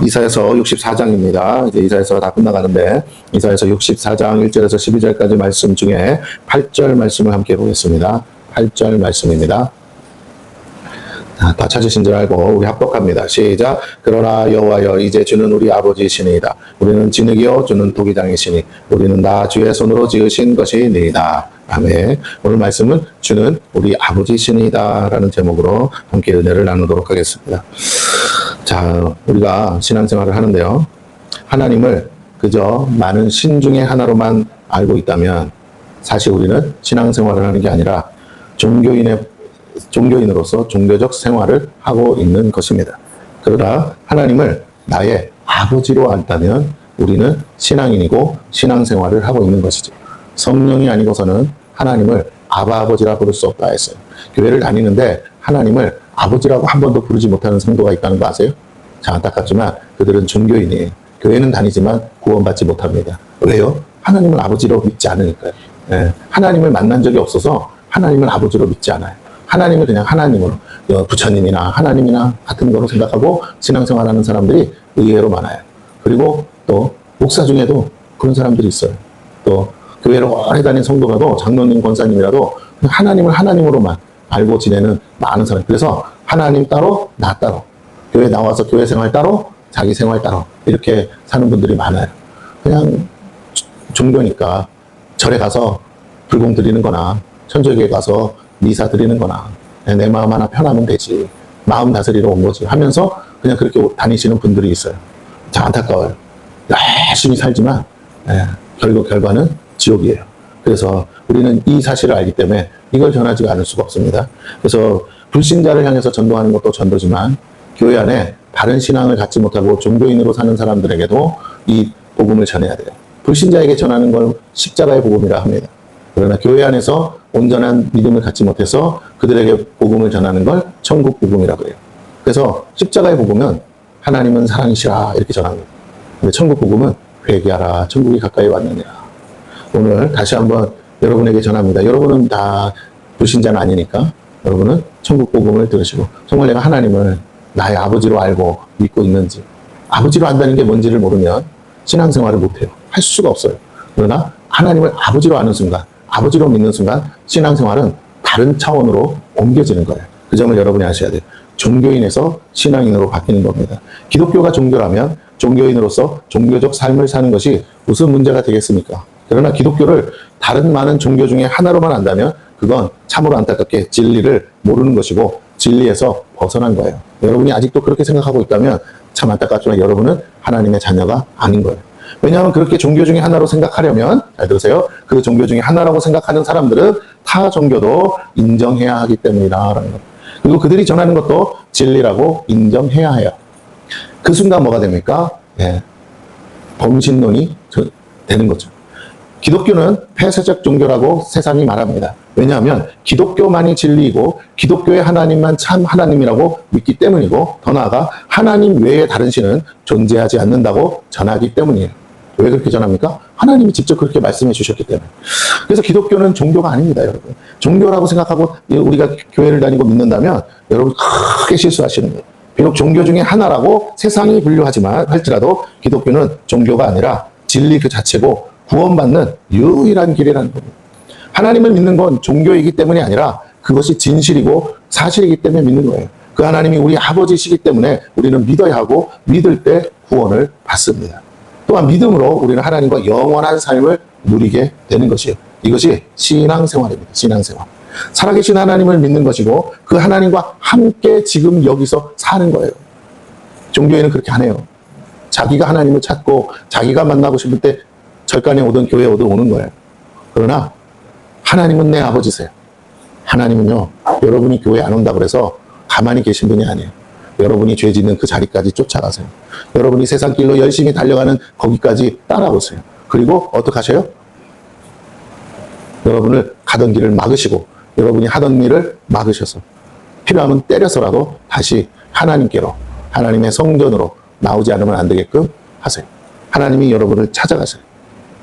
이사야서 64장입니다. 이제 이사야서가 다 끝나가는데 이사야서 64장 1절에서 12절까지 말씀 중에 8절 말씀을 함께 보겠습니다. 8절 말씀입니다. 다 찾으신 줄 알고 우리 합독합니다. 시작. 그러나 여호와여 이제 주는 우리 아버지시니이다. 우리는 진흙이요 주는 토기장이시니 우리는 다 주의 손으로 지으신 것이니이다. 아멘. 오늘 말씀은 주는 우리 아버지시니이다 라는 제목으로 함께 은혜를 나누도록 하겠습니다. 자, 우리가 신앙생활을 하는데요. 하나님을 그저 많은 신 중에 하나로만 알고 있다면 사실 우리는 신앙생활을 하는 게 아니라 종교인으로서 종교적 생활을 하고 있는 것입니다. 그러나 하나님을 나의 아버지로 안다면 우리는 신앙인이고 신앙생활을 하고 있는 것이죠. 성령이 아니고서는 하나님을 아버지라 부를 수 없다 했어요. 교회를 다니는데 하나님을 아버지라고 한 번도 부르지 못하는 성도가 있다는 거 아세요? 자, 안타깝지만 그들은 종교인이에요. 교회는 다니지만 구원받지 못합니다. 왜요? 하나님을 아버지로 믿지 않으니까요. 하나님을 만난 적이 없어서 하나님을 아버지로 믿지 않아요. 하나님을 그냥 하나님으로, 부처님이나 하나님이나 같은 거로 생각하고 신앙생활하는 사람들이 의외로 많아요. 그리고 또 목사 중에도 그런 사람들이 있어요. 또 교회를 오래 다닌 성도라도 장로님, 권사님이라도 하나님을 하나님으로만 알고 지내는 많은 사람. 그래서 하나님 따로, 나 따로, 교회 나와서 교회 생활 따로, 자기 생활 따로 이렇게 사는 분들이 많아요. 그냥 종교니까 절에 가서 불공 드리는 거나 천주교에 가서 미사 드리는 거나 내 마음 하나 편하면 되지, 마음 다스리러 온 거지 하면서 그냥 그렇게 다니시는 분들이 있어요. 참 안타까워요. 열심히 살지만 결과는 지옥이에요. 그래서 우리는 이 사실을 알기 때문에 이걸 전하지가 않을 수가 없습니다. 그래서 불신자를 향해서 전도하는 것도 전도지만 교회 안에 다른 신앙을 갖지 못하고 종교인으로 사는 사람들에게도 이 복음을 전해야 돼요. 불신자에게 전하는 걸 십자가의 복음이라 합니다. 그러나 교회 안에서 온전한 믿음을 갖지 못해서 그들에게 복음을 전하는 걸 천국 복음이라 그래요. 그래서 십자가의 복음은 하나님은 사랑이시라 이렇게 전합니다. 근데 천국 복음은 회개하라 천국이 가까이 왔느니라. 오늘 다시 한번 여러분에게 전합니다. 여러분은 다 불신자는 아니니까 여러분은 천국 복음을 들으시고 정말 내가 하나님을 나의 아버지로 알고 믿고 있는지, 아버지로 안다는 게 뭔지를 모르면 신앙생활을 못해요. 할 수가 없어요. 그러나 하나님을 아버지로 아는 순간, 아버지로 믿는 순간 신앙생활은 다른 차원으로 옮겨지는 거예요. 그 점을 여러분이 아셔야 돼요. 종교인에서 신앙인으로 바뀌는 겁니다. 기독교가 종교라면 종교인으로서 종교적 삶을 사는 것이 무슨 문제가 되겠습니까? 그러나 기독교를 다른 많은 종교 중에 하나로만 안다면 그건 참으로 안타깝게 진리를 모르는 것이고 진리에서 벗어난 거예요. 여러분이 아직도 그렇게 생각하고 있다면 참 안타깝지만 여러분은 하나님의 자녀가 아닌 거예요. 왜냐하면 그렇게 종교 중에 하나로 생각하려면, 잘 들으세요, 그 종교 중에 하나라고 생각하는 사람들은 타 종교도 인정해야 하기 때문이다라는 거예요. 그리고 그들이 전하는 것도 진리라고 인정해야 해요. 그 순간 뭐가 됩니까? 범신론이 되는 거죠. 기독교는 폐쇄적 종교라고 세상이 말합니다. 왜냐하면 기독교만이 진리이고 기독교의 하나님만 참 하나님이라고 믿기 때문이고 더 나아가 하나님 외에 다른 신은 존재하지 않는다고 전하기 때문이에요. 왜 그렇게 전합니까? 하나님이 직접 그렇게 말씀해 주셨기 때문에. 그래서 기독교는 종교가 아닙니다, 여러분. 종교라고 생각하고 우리가 교회를 다니고 믿는다면 여러분 크게 실수하시는 거예요. 비록 종교 중에 하나라고 세상이 분류하지만 할지라도 기독교는 종교가 아니라 진리 그 자체고 구원받는 유일한 길이라는 겁니다. 하나님을 믿는 건 종교이기 때문이 아니라 그것이 진실이고 사실이기 때문에 믿는 거예요. 그 하나님이 우리 아버지시기 때문에 우리는 믿어야 하고 믿을 때 구원을 받습니다. 또한 믿음으로 우리는 하나님과 영원한 삶을 누리게 되는 것이에요. 이것이 신앙생활입니다. 신앙생활. 살아계신 하나님을 믿는 것이고 그 하나님과 함께 지금 여기서 사는 거예요. 종교에는 그렇게 안 해요. 자기가 하나님을 찾고 자기가 만나고 싶을 때 절간에 오든 교회에 오든 오는 거예요. 그러나 하나님은 내 아버지세요. 하나님은요, 여러분이 교회 안 온다 그래서 가만히 계신 분이 아니에요. 여러분이 죄 짓는 그 자리까지 쫓아가세요. 여러분이 세상 길로 열심히 달려가는 거기까지 따라오세요. 그리고 어떻게 하셔요? 여러분을 가던 길을 막으시고 여러분이 하던 일을 막으셔서 필요하면 때려서라도 다시 하나님께로, 하나님의 성전으로 나오지 않으면 안 되게끔 하세요. 하나님이 여러분을 찾아가세요.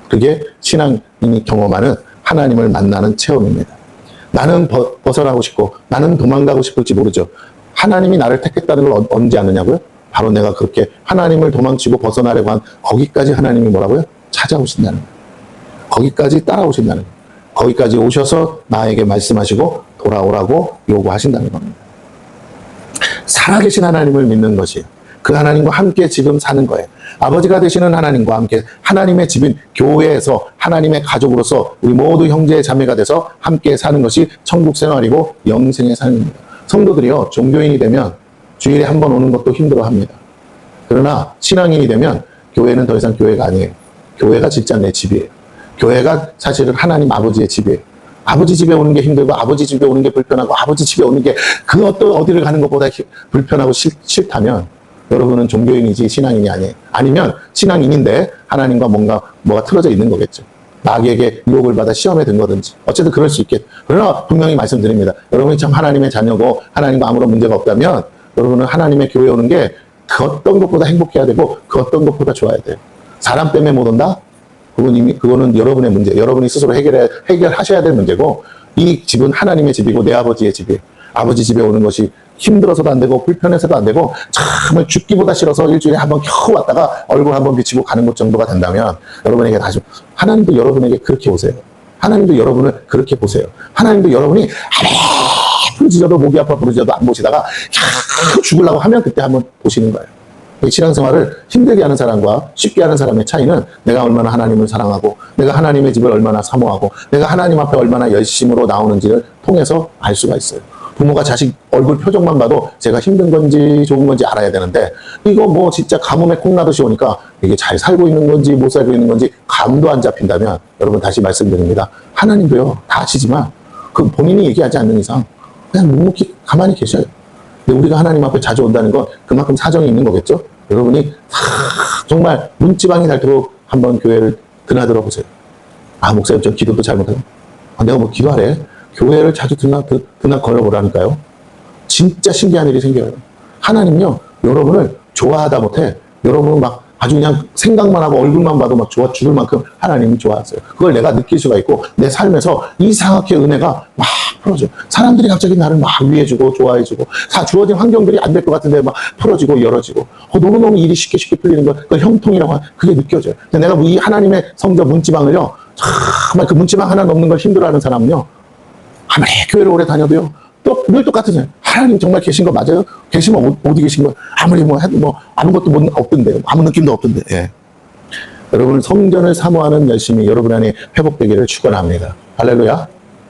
그게 신앙인이 경험하는 하나님을 만나는 체험입니다. 나는 벗어나고 싶고 나는 도망가고 싶을지 모르죠. 하나님이 나를 택했다는 걸 언제 아느냐고요? 바로 내가 그렇게 하나님을 도망치고 벗어나려고 한 거기까지 하나님이 뭐라고요? 찾아오신다는 거예요. 거기까지 따라오신다는 거예요. 거기까지 오셔서 나에게 말씀하시고 돌아오라고 요구하신다는 겁니다. 살아계신 하나님을 믿는 것이에요. 그 하나님과 함께 지금 사는 거예요. 아버지가 되시는 하나님과 함께 하나님의 집인 교회에서 하나님의 가족으로서 우리 모두 형제 자매가 돼서 함께 사는 것이 천국 생활이고 영생의 삶입니다. 성도들이요, 종교인이 되면 주일에 한 번 오는 것도 힘들어합니다. 그러나 신앙인이 되면 교회는 더 이상 교회가 아니에요. 교회가 진짜 내 집이에요. 교회가 사실은 하나님 아버지의 집이에요. 아버지 집에 오는 게 힘들고 아버지 집에 오는 게 불편하고 아버지 집에 오는 게 그 어떤 어디를 가는 것보다 불편하고 싫다면 여러분은 종교인이지 신앙인이 아니에요. 아니면 신앙인인데 하나님과 뭐가 틀어져 있는 거겠죠. 마귀에게 유혹을 받아 시험에 든 거든지 어쨌든 그럴 수 있겠죠. 그러나 분명히 말씀드립니다. 여러분이 참 하나님의 자녀고 하나님과 아무런 문제가 없다면 여러분은 하나님의 교회에 오는 게 그 어떤 것보다 행복해야 되고 그 어떤 것보다 좋아야 돼요. 사람 때문에 못 온다? 그거는 여러분의 문제, 여러분이 스스로 해결하셔야 될 문제고, 이 집은 하나님의 집이고 내 아버지의 집이에요. 아버지 집에 오는 것이 힘들어서도 안 되고 불편해서도 안 되고 정말 죽기보다 싫어서 일주일에 한번 겨우 왔다가 얼굴 한번 비치고 가는 것 정도가 된다면 여러분에게 다시 하나님도 여러분에게 그렇게 오세요. 하나님도 여러분을 그렇게 보세요. 하나님도 여러분이 부르짖어도 목이 아파 부르짖어도 안 보시다가 죽으려고 하면 그때 한번 보시는 거예요. 신앙생활을 힘들게 하는 사람과 쉽게 하는 사람의 차이는 내가 얼마나 하나님을 사랑하고 내가 하나님의 집을 얼마나 사모하고 내가 하나님 앞에 얼마나 열심으로 나오는지를 통해서 알 수가 있어요. 부모가 자식 얼굴 표정만 봐도 제가 힘든 건지 좋은 건지 알아야 되는데 이거 뭐 진짜 가뭄에 콩나듯이 오니까 이게 잘 살고 있는 건지 못 살고 있는 건지 감도 안 잡힌다면 여러분 다시 말씀드립니다. 하나님도요 다 아시지만 그 본인이 얘기하지 않는 이상 그냥 묵묵히 가만히 계셔요. 근데 우리가 하나님 앞에 자주 온다는 건 그만큼 사정이 있는 거겠죠? 여러분이 정말 문지방이 닳도록 한번 교회를 드나들어 보세요. 아, 목사님, 저 기도도 잘못하고. 내가 뭐 기도하래? 교회를 자주 드나 걸어보라니까요. 진짜 신기한 일이 생겨요. 하나님요, 여러분을 좋아하다 못해 여러분은 막 아주 그냥 생각만 하고 얼굴만 봐도 막 좋아 죽을 만큼 하나님이 좋아하세요. 그걸 내가 느낄 수가 있고 내 삶에서 이상하게 은혜가 막 풀어져요. 사람들이 갑자기 나를 막 위해주고 좋아해주고 다 주어진 환경들이 안 될 것 같은데 막 풀어지고 열어지고 너무너무 일이 쉽게 풀리는 거 그걸 형통이라고 하는 그게 느껴져요. 내가 이 하나님의 성전 문지방을요 정말 그 문지방 하나 넘는 걸 힘들어하는 사람은요 아무리 교회를 오래 다녀도요 또 늘 똑같으세요. 하나님 정말 계신 거 맞아요? 계시면 어디 계신 거예요? 아무리 뭐 해도 뭐 아무것도 없던데 아무 느낌도 없던데. 예. 여러분 성전을 사모하는 열심이 여러분 안에 회복되기를 축원합니다. 할렐루야.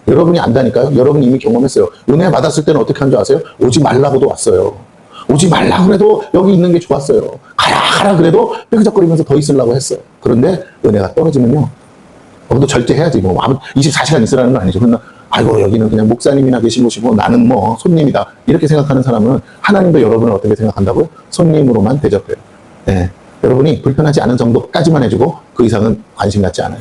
여러분이 안다니까요. 여러분이 이미 경험했어요. 은혜 받았을 때는 어떻게 한 줄 아세요? 오지 말라고도 왔어요. 오지 말라 그래도 여기 있는 게 좋았어요. 가라 그래도 삐그적거리면서 더 있으려고 했어요. 그런데 은혜가 떨어지면요. 너 절제해야지. 뭐 24시간 있으라는 건 아니죠. 그러나 아이고 여기는 그냥 목사님이나 계신 곳이고 나는 뭐 손님이다. 이렇게 생각하는 사람은 하나님도 여러분을 어떻게 생각한다고요? 손님으로만 대접해요. 네. 여러분이 불편하지 않은 정도까지만 해주고 그 이상은 관심 갖지 않아요.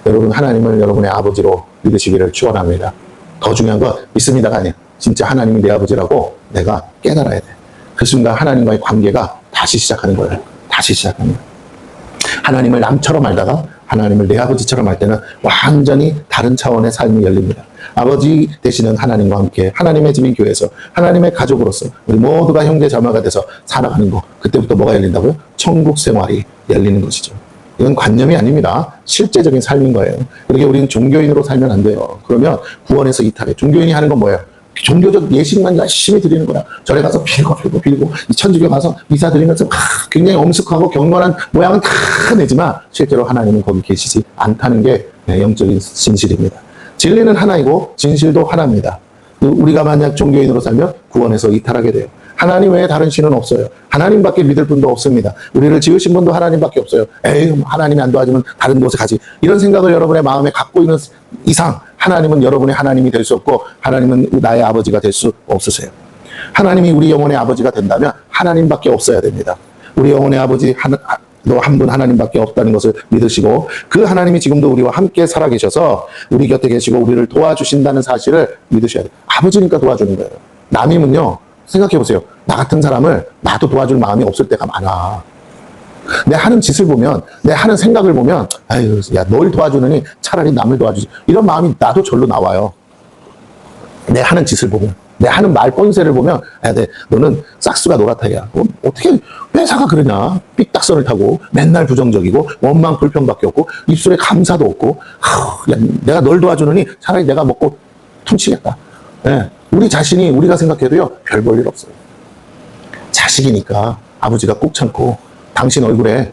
여러분 하나님을 여러분의 아버지로 믿으시기를 축원합니다. 더 중요한 건 믿습니다가 아니에요. 진짜 하나님이 내 아버지라고 내가 깨달아야 돼. 그 순간 하나님과의 관계가 다시 시작하는 거예요. 다시 시작합니다. 하나님을 남처럼 알다가 하나님을 내 아버지처럼 할 때는 완전히 다른 차원의 삶이 열립니다. 아버지 되시는 하나님과 함께 하나님의 집인 교회에서 하나님의 가족으로서 우리 모두가 형제 자매가 돼서 살아가는 거 그때부터 뭐가 열린다고요? 천국 생활이 열리는 것이죠. 이건 관념이 아닙니다. 실제적인 삶인 거예요. 그렇게 우리는 종교인으로 살면 안 돼요. 그러면 구원에서 이탈해. 종교인이 하는 건 뭐예요? 종교적 예식만 열심히 드리는 거야. 절에 가서 빌고 천주교 가서 미사 드리면서 굉장히 엄숙하고 경건한 모양은 다 내지만 실제로 하나님은 거기 계시지 않다는 게 영적인 진실입니다. 진리는 하나이고 진실도 하나입니다. 우리가 만약 종교인으로 살면 구원에서 이탈하게 돼요. 하나님 외에 다른 신은 없어요. 하나님밖에 믿을 분도 없습니다. 우리를 지으신 분도 하나님밖에 없어요. 에이, 하나님이 안 도와주면 다른 곳에 가지. 이런 생각을 여러분의 마음에 갖고 있는 이상 하나님은 여러분의 하나님이 될 수 없고 하나님은 나의 아버지가 될 수 없으세요. 하나님이 우리 영혼의 아버지가 된다면 하나님밖에 없어야 됩니다. 우리 영혼의 아버지 한 분 하나님밖에 없다는 것을 믿으시고 그 하나님이 지금도 우리와 함께 살아계셔서 우리 곁에 계시고 우리를 도와주신다는 사실을 믿으셔야 돼요. 아버지니까 도와주는 거예요. 남이면요. 생각해보세요. 나 같은 사람을 나도 도와줄 마음이 없을 때가 많아. 내 하는 짓을 보면, 내 하는 생각을 보면, 아유, 야, 널 도와주느니 차라리 남을 도와주지. 이런 마음이 나도 절로 나와요. 내 하는 짓을 보면. 내 하는 말 뻔세를 보면, 야, 너는 싹수가 노랗다야. 어떻게 회사가 그러냐? 삐딱선을 타고 맨날 부정적이고 원망 불평밖에 없고 입술에 감사도 없고, 야, 내가 널 도와주느니 차라리 내가 먹고 퉁치겠다. 예, 우리 자신이 우리가 생각해도요 별 볼 일 없어요. 자식이니까 아버지가 꼭 참고 당신 얼굴에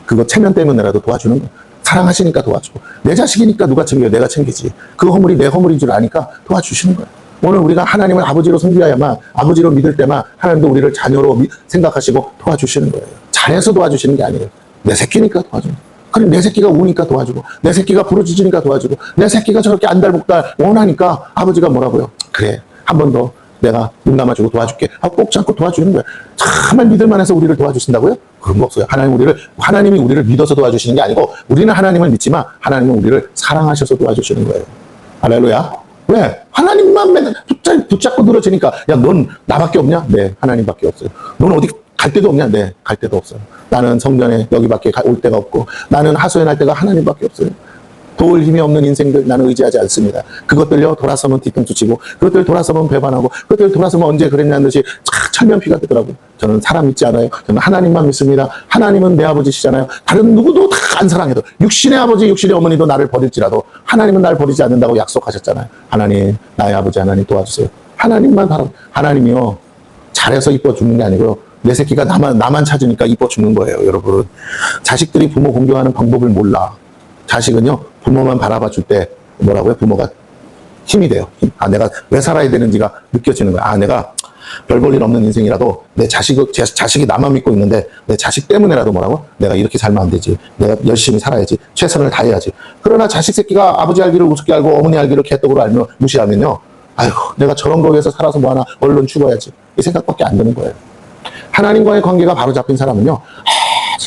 그거 체면 때문에라도 도와주는 거예요. 사랑하시니까 도와주고, 내 자식이니까 누가 챙겨요? 내가 챙기지. 그 허물이 내 허물인 줄 아니까 도와주시는 거예요. 오늘 우리가 하나님을 아버지로 섬겨야만, 아버지로 믿을 때만 하나님도 우리를 자녀로 생각하시고 도와주시는 거예요. 잘해서 도와주시는 게 아니에요. 내 새끼니까 도와주는 거예요. 그럼 내 새끼가 우니까 도와주고, 내 새끼가 부르짖으니까 도와주고, 내 새끼가 저렇게 안달복달 원하니까 아버지가 뭐라고요? 그래, 한 번 더 내가 눈 감아주고 도와줄게 하고 꼭 참고 도와주는 거예요. 정말 믿을만 해서 우리를 도와주신다고요? 그런 거 없어요. 하나님이 우리를 믿어서 도와주시는 게 아니고, 우리는 하나님을 믿지만 하나님은 우리를 사랑하셔서 도와주시는 거예요. 할렐루야. 왜? 하나님만 맨날 붙잡고 늘어지니까, 야, 넌 나밖에 없냐? 네, 하나님밖에 없어요. 넌 어디 갈 데도 없냐? 네, 갈 데도 없어요. 나는 성전에 여기밖에 올 데가 없고, 나는 하소연할 데가 하나님밖에 없어요. 도울 힘이 없는 인생들 나는 의지하지 않습니다. 그것들요 돌아서면 뒤통수 치고, 그것들 돌아서면 배반하고, 그것들 돌아서면 언제 그랬냐는 듯이 철면피가 되더라고요. 저는 사람 믿지 않아요. 저는 하나님만 믿습니다. 하나님은 내 아버지시잖아요. 다른 누구도 다 안 사랑해도, 육신의 아버지 육신의 어머니도 나를 버릴지라도 하나님은 나를 버리지 않는다고 약속하셨잖아요. 하나님, 나의 아버지 하나님 도와주세요. 하나님만 바라. 하나님이요 잘해서 이뻐 죽는 게 아니고요, 내 새끼가 나만 찾으니까 이뻐 죽는 거예요. 여러분, 자식들이 부모 공경하는 방법을 몰라. 자식은요 부모만 바라봐 줄 때 뭐라고요? 부모가 힘이 돼요. 아, 내가 왜 살아야 되는지가 느껴지는 거야. 아, 내가 별 볼 일 없는 인생이라도 내 자식이 나만 믿고 있는데 내 자식 때문에라도 뭐라고? 내가 이렇게 살면 안 되지. 내가 열심히 살아야지. 최선을 다해야지. 그러나 자식 새끼가 아버지 알기를 우습게 알고 어머니 알기를 개떡으로 알며 무시하면요, 아휴, 내가 저런 거 위해서 살아서 뭐하나, 얼른 죽어야지. 이 생각밖에 안 드는 거예요. 하나님과의 관계가 바로 잡힌 사람은요,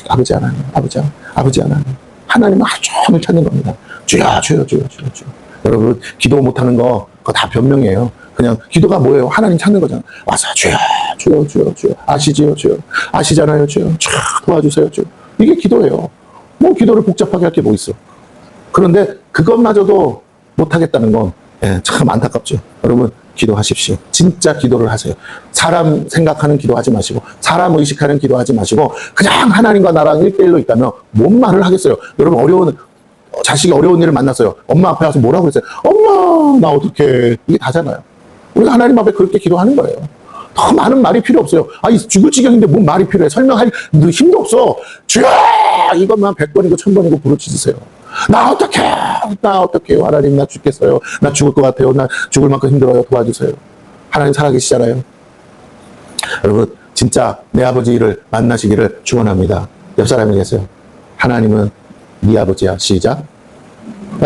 아버지 하나님, 아버지 하나님, 하나님은 하루 종일 찾는 겁니다. 주여, 주여, 주여, 주여, 주여. 여러분, 기도 못하는 거, 그거 다 변명이에요. 그냥 기도가 뭐예요? 하나님 찾는 거잖아. 와서 주여, 주여, 주여, 주여. 아시지요, 주여. 아시잖아요, 주여. 도와주세요, 주여. 이게 기도예요. 뭐 기도를 복잡하게 할 게 뭐 있어. 그런데 그것마저도 못하겠다는 건, 참 안타깝죠. 여러분, 기도하십시오. 진짜 기도를 하세요. 사람 생각하는 기도하지 마시고, 사람 의식하는 기도하지 마시고, 그냥 하나님과 나랑 1대1로 있다면 뭔 말을 하겠어요. 여러분, 자식이 어려운 일을 만났어요. 엄마 앞에 와서 뭐라고 그랬어요? 엄마, 나 어떡해. 이게 다잖아요. 우리가 하나님 앞에 그렇게 기도하는 거예요. 더 많은 말이 필요 없어요. 아, 죽을 지경인데 뭔 말이 필요해. 설명할 힘도 없어. 주여! 이것만 100번이고 1000번이고 부르짖으세요. 나 어떡해요. 하나님, 나 죽겠어요. 나 죽을 것 같아요. 나 죽을 만큼 힘들어요. 도와주세요. 하나님 살아계시잖아요. 여러분, 진짜 내 아버지를 만나시기를 축원합니다. 옆 사람이 계세요. 하나님은 네 아버지야. 시작.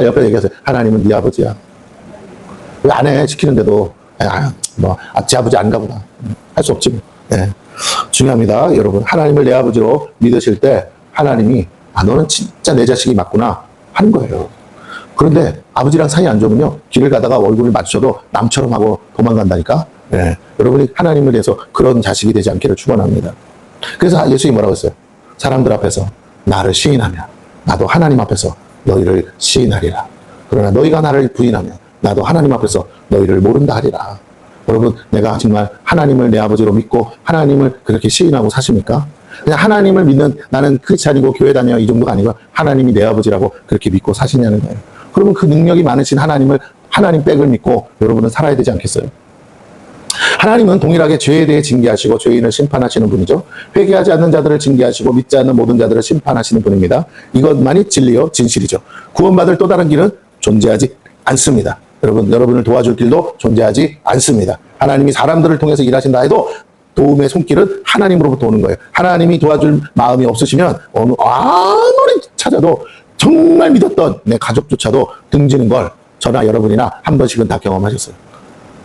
옆에 얘기하세요. 하나님은 네 아버지야. 왜 안 해? 시키는데도. 제 아버지 아닌가 보다. 할 수 없지 뭐. 중요합니다. 여러분, 하나님을 내 아버지로 믿으실 때 하나님이, 너는 진짜 내 자식이 맞구나 하는 거예요. 그런데 아버지랑 사이 안 좋으면요, 길을 가다가 얼굴을 맞춰도 남처럼 하고 도망간다니까. 여러분이 하나님을 위해서 그런 자식이 되지 않기를 축원합니다. 그래서 예수님이 뭐라고 했어요? 사람들 앞에서 나를 시인하면 나도 하나님 앞에서 너희를 시인하리라. 그러나 너희가 나를 부인하면 나도 하나님 앞에서 너희를 모른다 하리라. 여러분, 내가 정말 하나님을 내 아버지로 믿고 하나님을 그렇게 시인하고 사십니까? 그냥 하나님을 믿는, 나는 크리스찬이고 교회 다녀, 이 정도가 아니고 하나님이 내 아버지라고 그렇게 믿고 사시냐는 거예요. 그러면 그 능력이 많으신 하나님 백을 믿고 여러분은 살아야 되지 않겠어요? 하나님은 동일하게 죄에 대해 징계하시고 죄인을 심판하시는 분이죠. 회개하지 않는 자들을 징계하시고 믿지 않는 모든 자들을 심판하시는 분입니다. 이것만이 진리요 진실이죠. 구원받을 또 다른 길은 존재하지 않습니다. 여러분을 도와줄 길도 존재하지 않습니다. 하나님이 사람들을 통해서 일하신다 해도 도움의 손길은 하나님으로부터 오는 거예요. 하나님이 도와줄 마음이 없으시면 아무리 찾아도, 정말 믿었던 내 가족조차도 등지는 걸 저나 여러분이나 한 번씩은 다 경험하셨어요.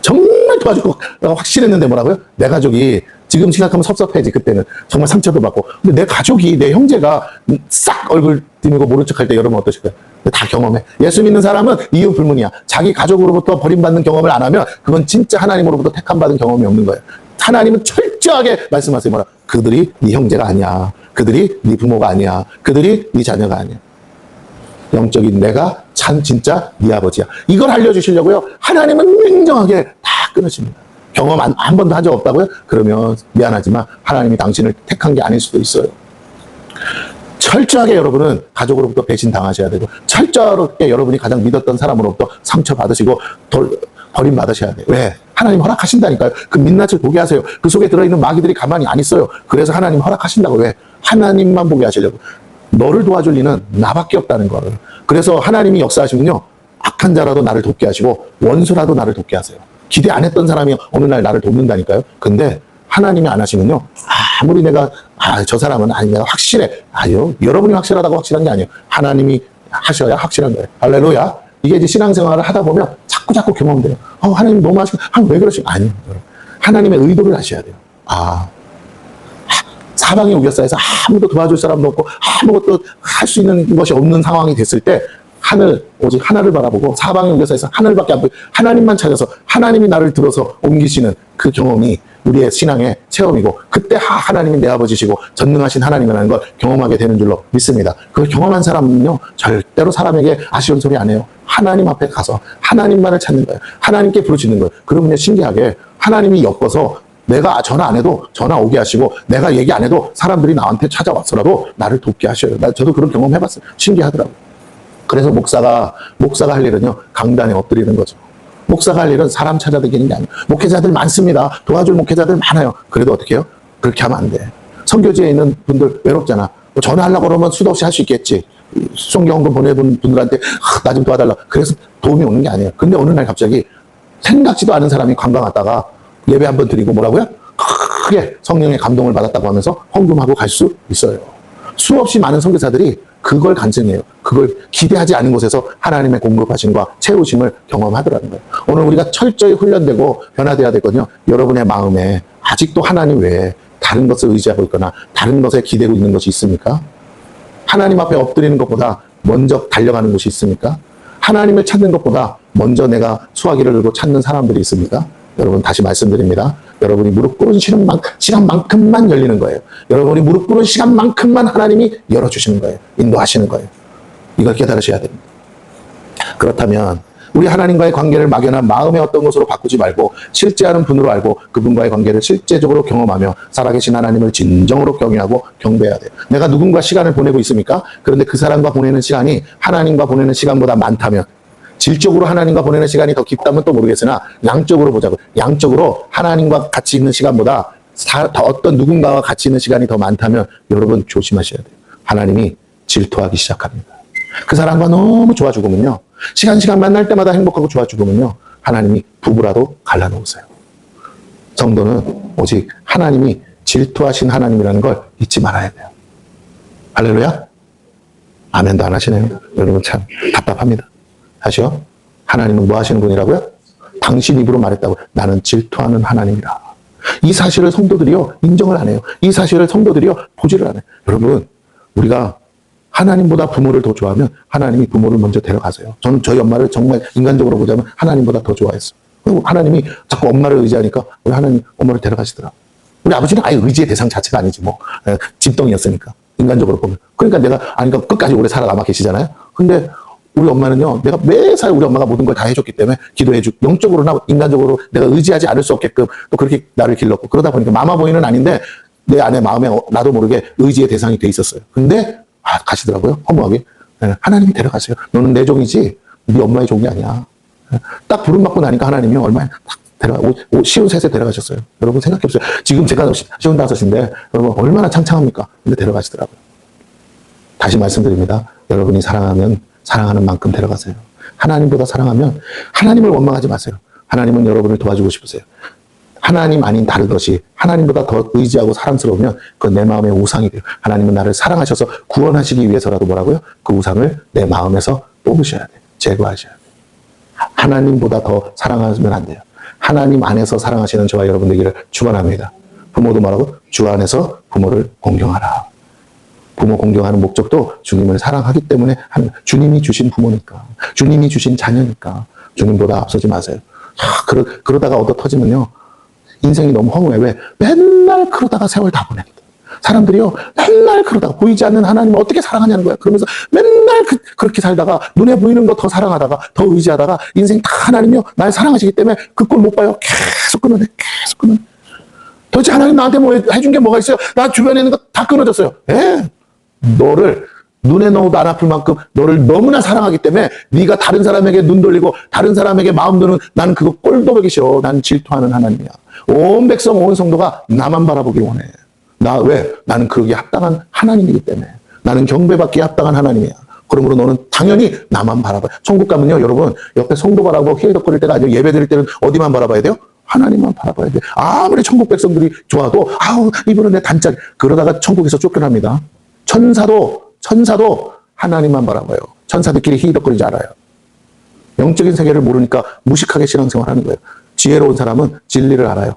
정말 도와줄 거 확실했는데 뭐라고요? 내 가족이, 지금 생각하면 섭섭해지. 그때는 정말 상처도 받고. 근데 내 가족이, 내 형제가 싹 얼굴 디미고 모른 척할 때 여러분 어떠실까요? 다 경험해. 예수 믿는 사람은 이유 불문이야. 자기 가족으로부터 버림받는 경험을 안 하면 그건 진짜 하나님으로부터 택함받은 경험이 없는 거예요. 하나님은 철저하게 말씀하세요. 뭐라? 그들이 네 형제가 아니야. 그들이 네 부모가 아니야. 그들이 네 자녀가 아니야. 영적인 내가 진짜 네 아버지야. 이걸 알려주시려고요. 하나님은 냉정하게 다 끊으십니다. 경험 한 번도 한 적 없다고요? 그러면 미안하지만 하나님이 당신을 택한 게 아닐 수도 있어요. 철저하게 여러분은 가족으로부터 배신당하셔야 되고, 철저하게 여러분이 가장 믿었던 사람으로부터 상처받으시고 버림받으셔야 돼요. 왜? 하나님 허락하신다니까요. 그 민낯을 보게 하세요. 그 속에 들어있는 마귀들이 가만히 안 있어요. 그래서 하나님 허락하신다고. 왜? 하나님만 보게 하시려고. 너를 도와줄 리는 나밖에 없다는 거를. 그래서 하나님이 역사하시면요, 악한 자라도 나를 돕게 하시고 원수라도 나를 돕게 하세요. 기대 안 했던 사람이 어느 날 나를 돕는다니까요. 근데 하나님이 안 하시면요, 아무리 내가 저 사람은 아니 내가 확실해. 아니요, 여러분이 확실하다고 확실한 게 아니에요. 하나님이 하셔야 확실한 거예요. 할렐루야. 이게 이제 신앙생활을 하다 보면 자꾸 경험돼요. 하나님 너무 하시고, 왜 그러시고? 아니요, 여러분. 하나님의 의도를 아셔야 돼요. 사방이 우겨싸여서 아무도 도와줄 사람도 없고 아무것도 할 수 있는 것이 없는 상황이 됐을 때, 오직 하나를 바라보고 사방이 우겨싸여서 하늘밖에 안 보이고 하나님만 찾아서 하나님이 나를 들어서 옮기시는 그 경험이 우리의 신앙의 체험이고, 그때 하나님이 내 아버지시고 전능하신 하나님이라는 걸 경험하게 되는 줄로 믿습니다. 그걸 경험한 사람은요, 절대로 사람에게 아쉬운 소리 안 해요. 하나님 앞에 가서 하나님만을 찾는 거예요. 하나님께 부르짖는 거예요. 그러면 신기하게 하나님이 엮어서 내가 전화 안 해도 전화 오게 하시고, 내가 얘기 안 해도 사람들이 나한테 찾아왔어라도 나를 돕게 하셔요. 저도 그런 경험 해봤어요. 신기하더라고요. 그래서 목사가 할 일은요, 강단에 엎드리는 거죠. 목사가 할 일은 사람 찾아다니는 게 아니에요. 목회자들 많습니다. 도와줄 목회자들 많아요. 그래도 어떻게 해요? 그렇게 하면 안 돼. 선교지에 있는 분들 외롭잖아. 전화하려고 그러면 수도 없이 할 수 있겠지. 수송경금 보내본 분들한테 나 좀 도와달라. 그래서 도움이 오는 게 아니에요. 근데 어느 날 갑자기 생각지도 않은 사람이 관광 왔다가 예배 한번 드리고 뭐라고요? 크게 성령의 감동을 받았다고 하면서 헌금하고 갈 수 있어요. 수없이 많은 선교사들이 그걸 간증해요. 그걸 기대하지 않은 곳에서 하나님의 공급하심과 채우심을 경험하더라는 거예요. 오늘 우리가 철저히 훈련되고 변화되어야 되거든요. 여러분의 마음에 아직도 하나님 외에 다른 것을 의지하고 있거나 다른 것에 기대고 있는 것이 있습니까? 하나님 앞에 엎드리는 것보다 먼저 달려가는 곳이 있습니까? 하나님을 찾는 것보다 먼저 내가 수화기를 들고 찾는 사람들이 있습니까? 여러분, 다시 말씀드립니다. 여러분이 무릎 꿇은 시간만큼만 열리는 거예요. 여러분이 무릎 꿇은 시간만큼만 하나님이 열어주시는 거예요. 인도하시는 거예요. 이걸 깨달으셔야 됩니다. 그렇다면 우리 하나님과의 관계를 막연한 마음의 어떤 것으로 바꾸지 말고 실제하는 분으로 알고 그분과의 관계를 실제적으로 경험하며 살아계신 하나님을 진정으로 경외하고 경배해야 돼요. 내가 누군가 시간을 보내고 있습니까? 그런데 그 사람과 보내는 시간이 하나님과 보내는 시간보다 많다면, 질적으로 하나님과 보내는 시간이 더 깊다면 또 모르겠으나 양적으로 보자고. 양적으로 하나님과 같이 있는 시간보다 더 어떤 누군가와 같이 있는 시간이 더 많다면 여러분 조심하셔야 돼요. 하나님이 질투하기 시작합니다. 그 사람과 너무 좋아 죽으면요, 시간 만날 때마다 행복하고 좋아 죽으면요, 하나님이 부부라도 갈라놓으세요. 성도는 오직 하나님이 질투하신 하나님이라는 걸 잊지 말아야 돼요. 할렐루야? 아멘도 안 하시네요. 여러분 참 답답합니다. 다시요. 하나님은 뭐 하시는 분이라고요? 당신 입으로 말했다고. 나는 질투하는 하나님이라. 이 사실을 성도들이요, 인정을 안 해요. 이 사실을 성도들이요, 보지를 안 해요. 여러분, 우리가 하나님보다 부모를 더 좋아하면 하나님이 부모를 먼저 데려가세요. 저는 저희 엄마를 정말 인간적으로 보자면 하나님보다 더 좋아했어요. 그리고 하나님이 자꾸 엄마를 의지하니까 우리 하나님 엄마를 데려가시더라. 우리 아버지는 아예 의지의 대상 자체가 아니지 뭐. 짐덩이였으니까. 인간적으로 보면. 그러니까 그러니까 끝까지 오래 살아남아 계시잖아요. 근데 우리 엄마는요, 내가 매사에 우리 엄마가 모든 걸 다 해줬기 때문에 기도해주고, 영적으로나 인간적으로 내가 의지하지 않을 수 없게끔 또 그렇게 나를 길렀고, 그러다 보니까 마마보이는 아닌데 내 안에 마음에 나도 모르게 의지의 대상이 돼 있었어요. 근데 가시더라고요. 허무하게. 하나님이 데려가세요. 너는 내 종이지 네 엄마의 종이 아니야. 딱 부름받고 나니까 하나님이 얼마나 딱 쉬운 셋에 데려가셨어요. 여러분 생각해보세요. 지금 제가 쉬운 다섯인데 여러분 얼마나 창창합니까? 근데 데려가시더라고요. 다시 말씀드립니다. 여러분이 사랑하는 만큼 데려가세요. 하나님보다 사랑하면 하나님을 원망하지 마세요. 하나님은 여러분을 도와주고 싶으세요. 하나님 아닌 다른 것이 하나님보다 더 의지하고 사랑스러우면 그건 내 마음의 우상이 돼요. 하나님은 나를 사랑하셔서 구원하시기 위해서라도 뭐라고요? 그 우상을 내 마음에서 뽑으셔야 돼요. 제거하셔야 돼요. 하나님보다 더 사랑하면 안 돼요. 하나님 안에서 사랑하시는 저와 여러분 되기를 축원합니다. 부모도 뭐라고? 주 안에서 부모를 공경하라. 부모 공경하는 목적도 주님을 사랑하기 때문에 주님이 주신 부모니까, 주님이 주신 자녀니까 주님보다 앞서지 마세요. 그러다가 얻어 터지면요, 인생이 너무 허무해. 왜? 맨날 그러다가 세월 다 보내거든. 사람들이요, 맨날 그러다가 보이지 않는 하나님을 어떻게 사랑하냐는 거야. 그러면서 맨날 그렇게 살다가 눈에 보이는 거 더 사랑하다가 더 의지하다가 인생 다 하나님이요, 날 사랑하시기 때문에 그 꼴 못 봐요. 계속 끊어내, 계속 끊어내. 도대체 하나님 나한테 뭐 해준 게 뭐가 있어요? 나 주변에 있는 거 다 끊어졌어요. 너를 눈에 넣어도 안 아플 만큼 너를 너무나 사랑하기 때문에 네가 다른 사람에게 눈 돌리고 다른 사람에게 마음 드는, 나는 그거 꼴도 보기 싫어. 난 질투하는 하나님이야. 온 백성 온 성도가 나만 바라보길 원해. 왜? 나는 그러기에 합당한 하나님이기 때문에. 나는 경배받기에 합당한 하나님이야. 그러므로 너는 당연히 나만 바라봐. 천국 가면요, 여러분, 옆에 성도 바라보고 희덕거릴 때가 아니고 예배 드릴 때는 어디만 바라봐야 돼요? 하나님만 바라봐야 돼. 아무리 천국 백성들이 좋아도, 아우, 이분은 내 단짝. 그러다가 천국에서 쫓겨납니다. 천사도 하나님만 바라봐요. 천사들끼리 희덕거리지 않아요. 영적인 세계를 모르니까 무식하게 신앙생활 하는 거예요. 지혜로운 사람은 진리를 알아요.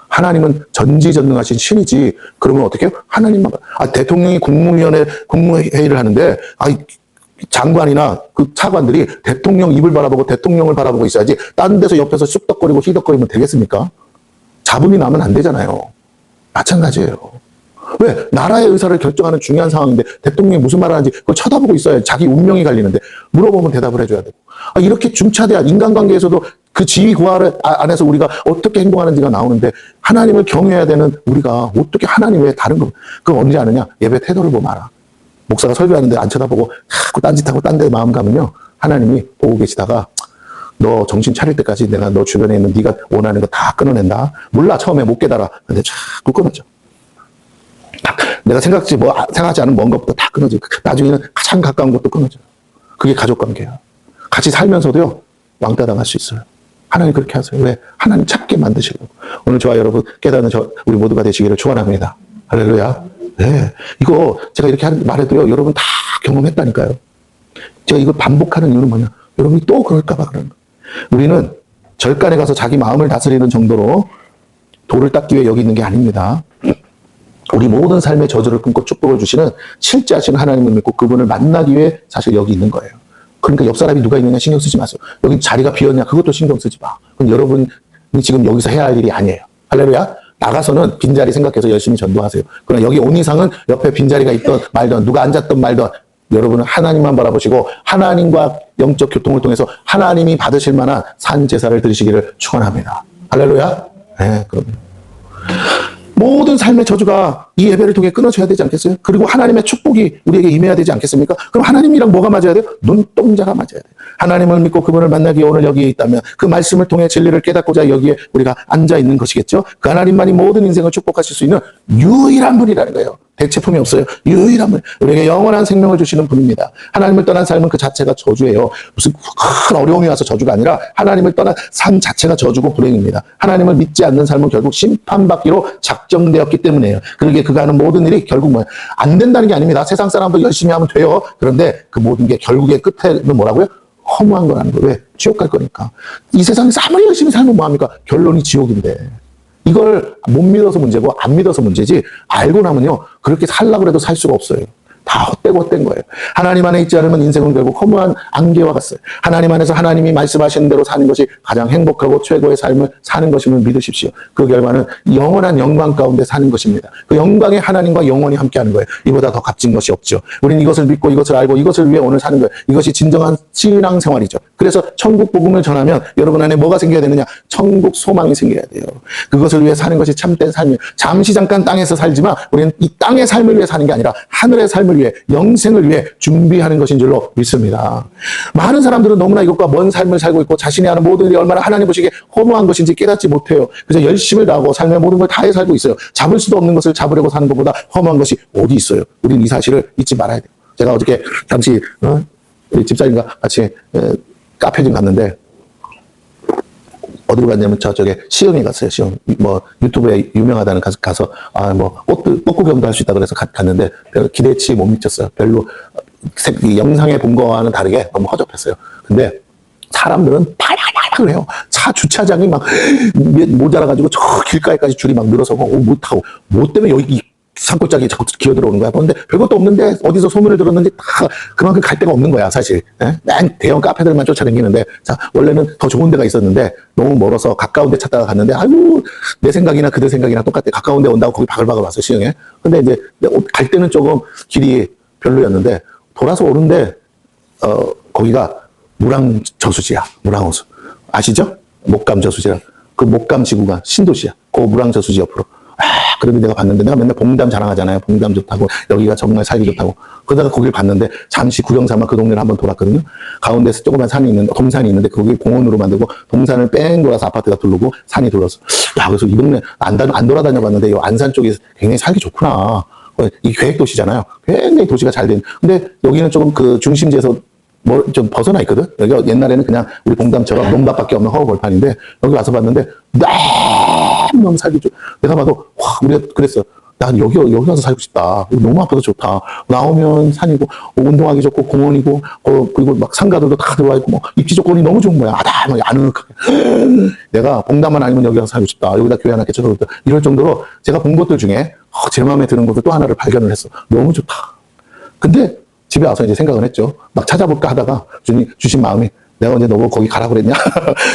하나님은 전지전능하신 신이지. 그러면 어떻게 해요? 하나님만. 대통령이 국무회의를 하는데, 장관이나 그 차관들이 대통령 입을 바라보고 대통령을 바라보고 있어야지, 딴 데서 옆에서 쑥덕거리고 희덕거리면 되겠습니까? 잡음이 나면 안 되잖아요. 마찬가지예요. 왜? 나라의 의사를 결정하는 중요한 상황인데 대통령이 무슨 말을 하는지 그걸 쳐다보고 있어야 자기 운명이 갈리는데, 물어보면 대답을 해줘야 되고. 이렇게 중차대한 인간관계에서도 그 지위 구하 안에서 우리가 어떻게 행동하는지가 나오는데, 하나님을 경외해야 되는 우리가 어떻게 하나님 외에 다른 거, 그거 언제 아느냐? 예배 태도를 보면 알아. 목사가 설교하는데 안 쳐다보고 자꾸 딴짓하고 딴 데 마음 가면요, 하나님이 보고 계시다가 너 정신 차릴 때까지 내가 너 주변에 있는 네가 원하는 거 다 끊어낸다. 몰라, 처음에 못 깨달아. 근데 자꾸 끊어져. 내가 생각하지 않은 먼 것부터 다 끊어져. 나중에는 가장 가까운 것도 끊어져. 그게 가족 관계야. 같이 살면서도요, 왕따 당할 수 있어요. 하나님 그렇게 하세요. 왜? 하나님 찾게 만드시려고. 오늘 저와 여러분 깨닫는 우리 모두가 되시기를 축원합니다. 할렐루야. 네. 이거 제가 이렇게 말해도요, 여러분 다 경험했다니까요. 제가 이걸 반복하는 이유는 뭐냐? 여러분이 또 그럴까봐 그러는 거예요. 우리는 절간에 가서 자기 마음을 다스리는 정도로 돌을 닦기 위해 여기 있는 게 아닙니다. 우리 모든 삶의 저주를 끊고 축복을 주시는 실제하시는 하나님을 믿고 그분을 만나기 위해 사실 여기 있는 거예요. 그러니까 옆 사람이 누가 있느냐 신경 쓰지 마세요. 여기 자리가 비었냐 그것도 신경 쓰지 마. 그럼 여러분이 지금 여기서 해야 할 일이 아니에요. 할렐루야. 나가서는 빈자리 생각해서 열심히 전도하세요. 그러나 여기 온 이상은 옆에 빈자리가 있던 말던 누가 앉았던 말던 여러분은 하나님만 바라보시고 하나님과 영적 교통을 통해서 하나님이 받으실 만한 산 제사를 드리시기를 축원합니다. 할렐루야. 네, 그럼요. 모든 삶의 저주가 이 예배를 통해 끊어져야 되지 않겠어요? 그리고 하나님의 축복이 우리에게 임해야 되지 않겠습니까? 그럼 하나님이랑 뭐가 맞아야 돼요? 눈동자가 맞아야 돼요. 하나님을 믿고 그분을 만나기 위해 오늘 여기에 있다면 그 말씀을 통해 진리를 깨닫고자 여기에 우리가 앉아 있는 것이겠죠? 그 하나님만이 모든 인생을 축복하실 수 있는 유일한 분이라는 거예요. 대체품이 없어요. 유일한 분. 우리에게 영원한 생명을 주시는 분입니다. 하나님을 떠난 삶은 그 자체가 저주예요. 무슨 큰 어려움이 와서 저주가 아니라 하나님을 떠난 삶 자체가 저주고 불행입니다. 하나님을 믿지 않는 삶은 결국 심판받기로 작정되었기 때문이에요. 그러기에 그가 하는 모든 일이 결국 뭐예요? 안 된다는 게 아닙니다. 세상 사람도 열심히 하면 돼요. 그런데 그 모든 게 결국에 끝에는 뭐라고요? 허무한 거라는 거예요. 왜? 지옥 갈 거니까. 이 세상에서 아무리 열심히 살면 뭐합니까? 결론이 지옥인데. 이걸 못 믿어서 문제고 안 믿어서 문제지, 알고 나면요 그렇게 살려고 해도 살 수가 없어요. 다 헛된 거예요. 하나님 안에 있지 않으면 인생은 결국 허무한 안개와 같아요. 하나님 안에서 하나님이 말씀하시는 대로 사는 것이 가장 행복하고 최고의 삶을 사는 것임을 믿으십시오. 그 결과는 영원한 영광 가운데 사는 것입니다. 그 영광의 하나님과 영원히 함께하는 거예요. 이보다 더 값진 것이 없죠. 우리는 이것을 믿고 이것을 알고 이것을 위해 오늘 사는 거예요. 이것이 진정한 신앙생활이죠. 그래서 천국 복음을 전하면 여러분 안에 뭐가 생겨야 되느냐? 천국 소망이 생겨야 돼요. 그것을 위해 사는 것이 참된 삶이에요. 잠시 잠깐 땅에서 살지만 우리는 이 땅의 삶을 위해 사는 게 아니라 하늘의 삶을 위해, 영생을 위해 준비하는 것인 줄로 믿습니다. 많은 사람들은 너무나 이것과 먼 삶을 살고 있고 자신이 하는 모든 일이 얼마나 하나님 보시기에 허무한 것인지 깨닫지 못해요. 그래서 열심을 다하고 삶의 모든 걸 다해 살고 있어요. 잡을 수도 없는 것을 잡으려고 사는 것보다 허무한 것이 어디 있어요. 우리는 이 사실을 잊지 말아야 돼요. 제가 어저께 잠시 우리 집사님과 같이 카페 좀 갔는데 어디로 갔냐면 저쪽에 시흥에 갔어요. 시흥. 뭐 유튜브에 유명하다는 가서 꽃 구경도 할 수 있다 그래서 갔는데 별로 기대치 못 미쳤어요. 별로 영상에 본 거와는 다르게 너무 허접했어요. 근데 사람들은 팔팔팔 그래요. 차 주차장이 막 모자라가지고 저 길가에까지 줄이 막 늘어서고 못 타고 뭐 때문에 여기 산골짜기 자꾸 기어 들어오는 거야. 그런데 별것도 없는데 어디서 소문을 들었는지 다 그만큼 갈 데가 없는 거야, 사실. 예? 맨 대형 카페들만 쫓아다니는데, 자, 원래는 더 좋은 데가 있었는데, 너무 멀어서 가까운 데 찾다가 갔는데, 아이고, 내 생각이나 그들 생각이나 똑같아. 가까운 데 온다고 거기 바글바글 왔어, 시흥에. 근데 이제 갈 때는 조금 길이 별로였는데, 돌아서 오는데, 거기가 무랑저수지야, 무랑호수. 아시죠? 목감저수지라. 그 목감 지구가 신도시야. 그 무랑저수지 옆으로. 그래도 내가 봤는데, 내가 맨날 봉담 자랑하잖아요. 봉담 좋다고, 여기가 정말 살기 좋다고. 그러다가 거기를 봤는데, 잠시 구경 삼아 그 동네를 한번 돌았거든요. 가운데서 조그만 산이 있는데, 동산이 있는데, 거기 공원으로 만들고, 동산을 뺑 돌아서 아파트가 둘르고, 산이 둘렀어. 야, 그래서 이 동네 안 돌아다녀 봤는데, 이 안산 쪽이 굉장히 살기 좋구나. 이 계획도시잖아요. 굉장히 도시가 잘 된. 근데 여기는 조금 그 중심지에서 좀 벗어나 있거든? 여기가 옛날에는 그냥 우리 봉담처럼 농답밖에 없는 허허벌판인데, 여기 와서 봤는데, 너무 살기 좋. 내가 봐도, 와, 우리가 그랬어. 난 여기 와서 살고 싶다. 너무 아파서 좋다. 나오면 산이고, 운동하기 좋고, 공원이고, 그리고 막 상가들도 다 들어와 있고, 뭐, 입지 조건이 너무 좋은 거야. 아담하게, 아늑하게. 내가 봉담만 아니면 여기 와서 살고 싶다. 여기다 교회 하나 개쳐놓을다. 이럴 정도로 제가 본 것들 중에 제 마음에 드는 것들 또 하나를 발견을 했어. 너무 좋다. 근데 집에 와서 이제 생각을 했죠. 막 찾아볼까 하다가 주신 마음이 내가 언제 너보고 거기 가라고 그랬냐?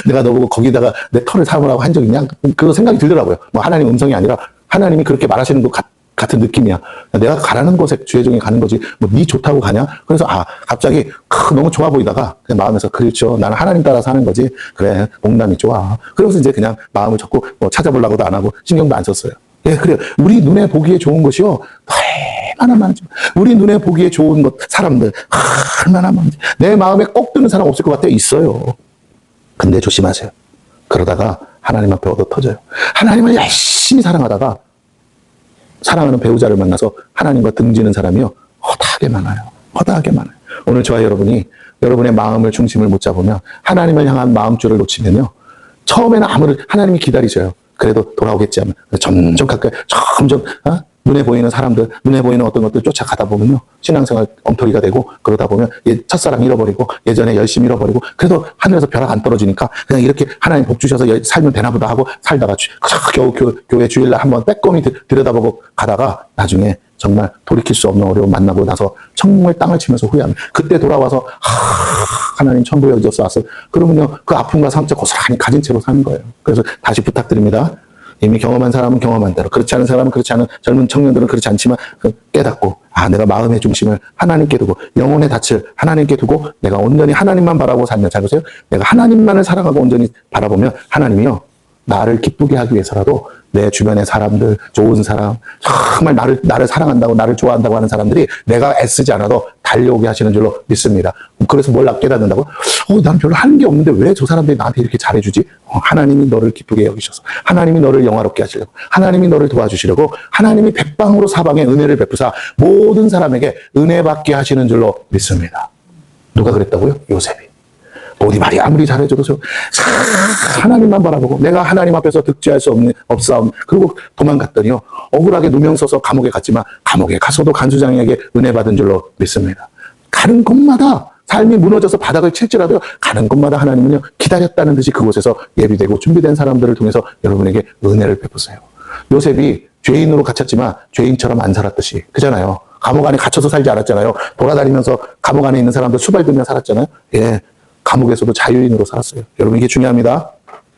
내가 너보고 거기다가 내 터를 삼으라고 한 적 있냐? 그런 생각이 들더라고요. 뭐 하나님 음성이 아니라 하나님이 그렇게 말하시는 것 같은 느낌이야. 내가 가라는 곳에 주의종이 가는 거지. 뭐 네 좋다고 가냐? 그래서 갑자기 너무 좋아 보이다가 그냥 마음에서 그렇죠. 나는 하나님 따라 사는 거지. 그래, 봉담이 좋아. 그러면서 이제 그냥 마음을 접고 뭐 찾아보려고도 안 하고 신경도 안 썼어요. 예, 그래요. 우리 눈에 보기에 좋은 것이요. 얼마나 많은지. 우리 눈에 보기에 좋은 것, 사람들, 얼마나 많은지. 내 마음에 꼭 드는 사람 없을 것 같아요. 있어요. 근데 조심하세요. 그러다가 하나님 앞에 얻어 터져요. 하나님을 열심히 사랑하다가 사랑하는 배우자를 만나서 하나님과 등지는 사람이요. 허다하게 많아요. 허다하게 많아요. 오늘 저와 여러분이 여러분의 마음을 중심을 못 잡으면 하나님을 향한 마음줄을 놓치면요. 처음에는 하나님이 기다리셔요. 그래도 돌아오겠지 하면 점점 가까이 점점 눈에 보이는 사람들, 눈에 보이는 어떤 것들 쫓아가다 보면요. 신앙생활 엉터리가 되고 그러다 보면 첫사랑 잃어버리고 예전에 열심히 잃어버리고 그래도 하늘에서 벼락 안 떨어지니까 그냥 이렇게 하나님 복 주셔서 살면 되나 보다 하고 살다가 겨우 교회 주일날 한번 빼꼼히 들여다보고 가다가 나중에 정말 돌이킬 수 없는 어려움 만나고 나서 정말 땅을 치면서 후회합니다. 그때 돌아와서 하나님 천국에 어디서 왔어? 그러면요. 그 아픔과 상처 고스란히 가진 채로 사는 거예요. 그래서 다시 부탁드립니다. 이미 경험한 사람은 경험한 대로, 그렇지 않은 사람은 그렇지 않은 젊은 청년들은 그렇지 않지만 깨닫고 내가 마음의 중심을 하나님께 두고 영혼의 닻을 하나님께 두고 내가 온전히 하나님만 바라보고 살면, 잘 보세요. 내가 하나님만을 사랑하고 온전히 바라보면 하나님이요. 나를 기쁘게 하기 위해서라도 내 주변의 사람들, 좋은 사람, 정말 나를 사랑한다고, 나를 좋아한다고 하는 사람들이 내가 애쓰지 않아도 달려오게 하시는 줄로 믿습니다. 그래서 뭘 깨닫는다고? 난 별로 하는 게 없는데 왜 저 사람들이 나한테 이렇게 잘해주지? 하나님이 너를 기쁘게 여기셔서, 하나님이 너를 영화롭게 하시려고, 하나님이 너를 도와주시려고, 하나님이 백방으로 사방에 은혜를 베푸사 모든 사람에게 은혜 받게 하시는 줄로 믿습니다. 누가 그랬다고요? 요셉이. 어디 말이 아무리 잘해줘도 하나님만 바라보고 내가 하나님 앞에서 득죄할 수 없사움. 그리고 도망갔더니요. 억울하게 누명 써서 감옥에 갔지만 감옥에 가서도 간수장에게 은혜 받은 줄로 믿습니다. 가는 곳마다 삶이 무너져서 바닥을 칠지라도 가는 곳마다 하나님은요. 기다렸다는 듯이 그곳에서 예비되고 준비된 사람들을 통해서 여러분에게 은혜를 베푸세요. 요셉이 죄인으로 갇혔지만 죄인처럼 안 살았듯이, 그잖아요. 감옥 안에 갇혀서 살지 않았잖아요. 돌아다니면서 감옥 안에 있는 사람들 수발들며 살았잖아요. 예. 감옥에서도 자유인으로 살았어요. 여러분, 이게 중요합니다.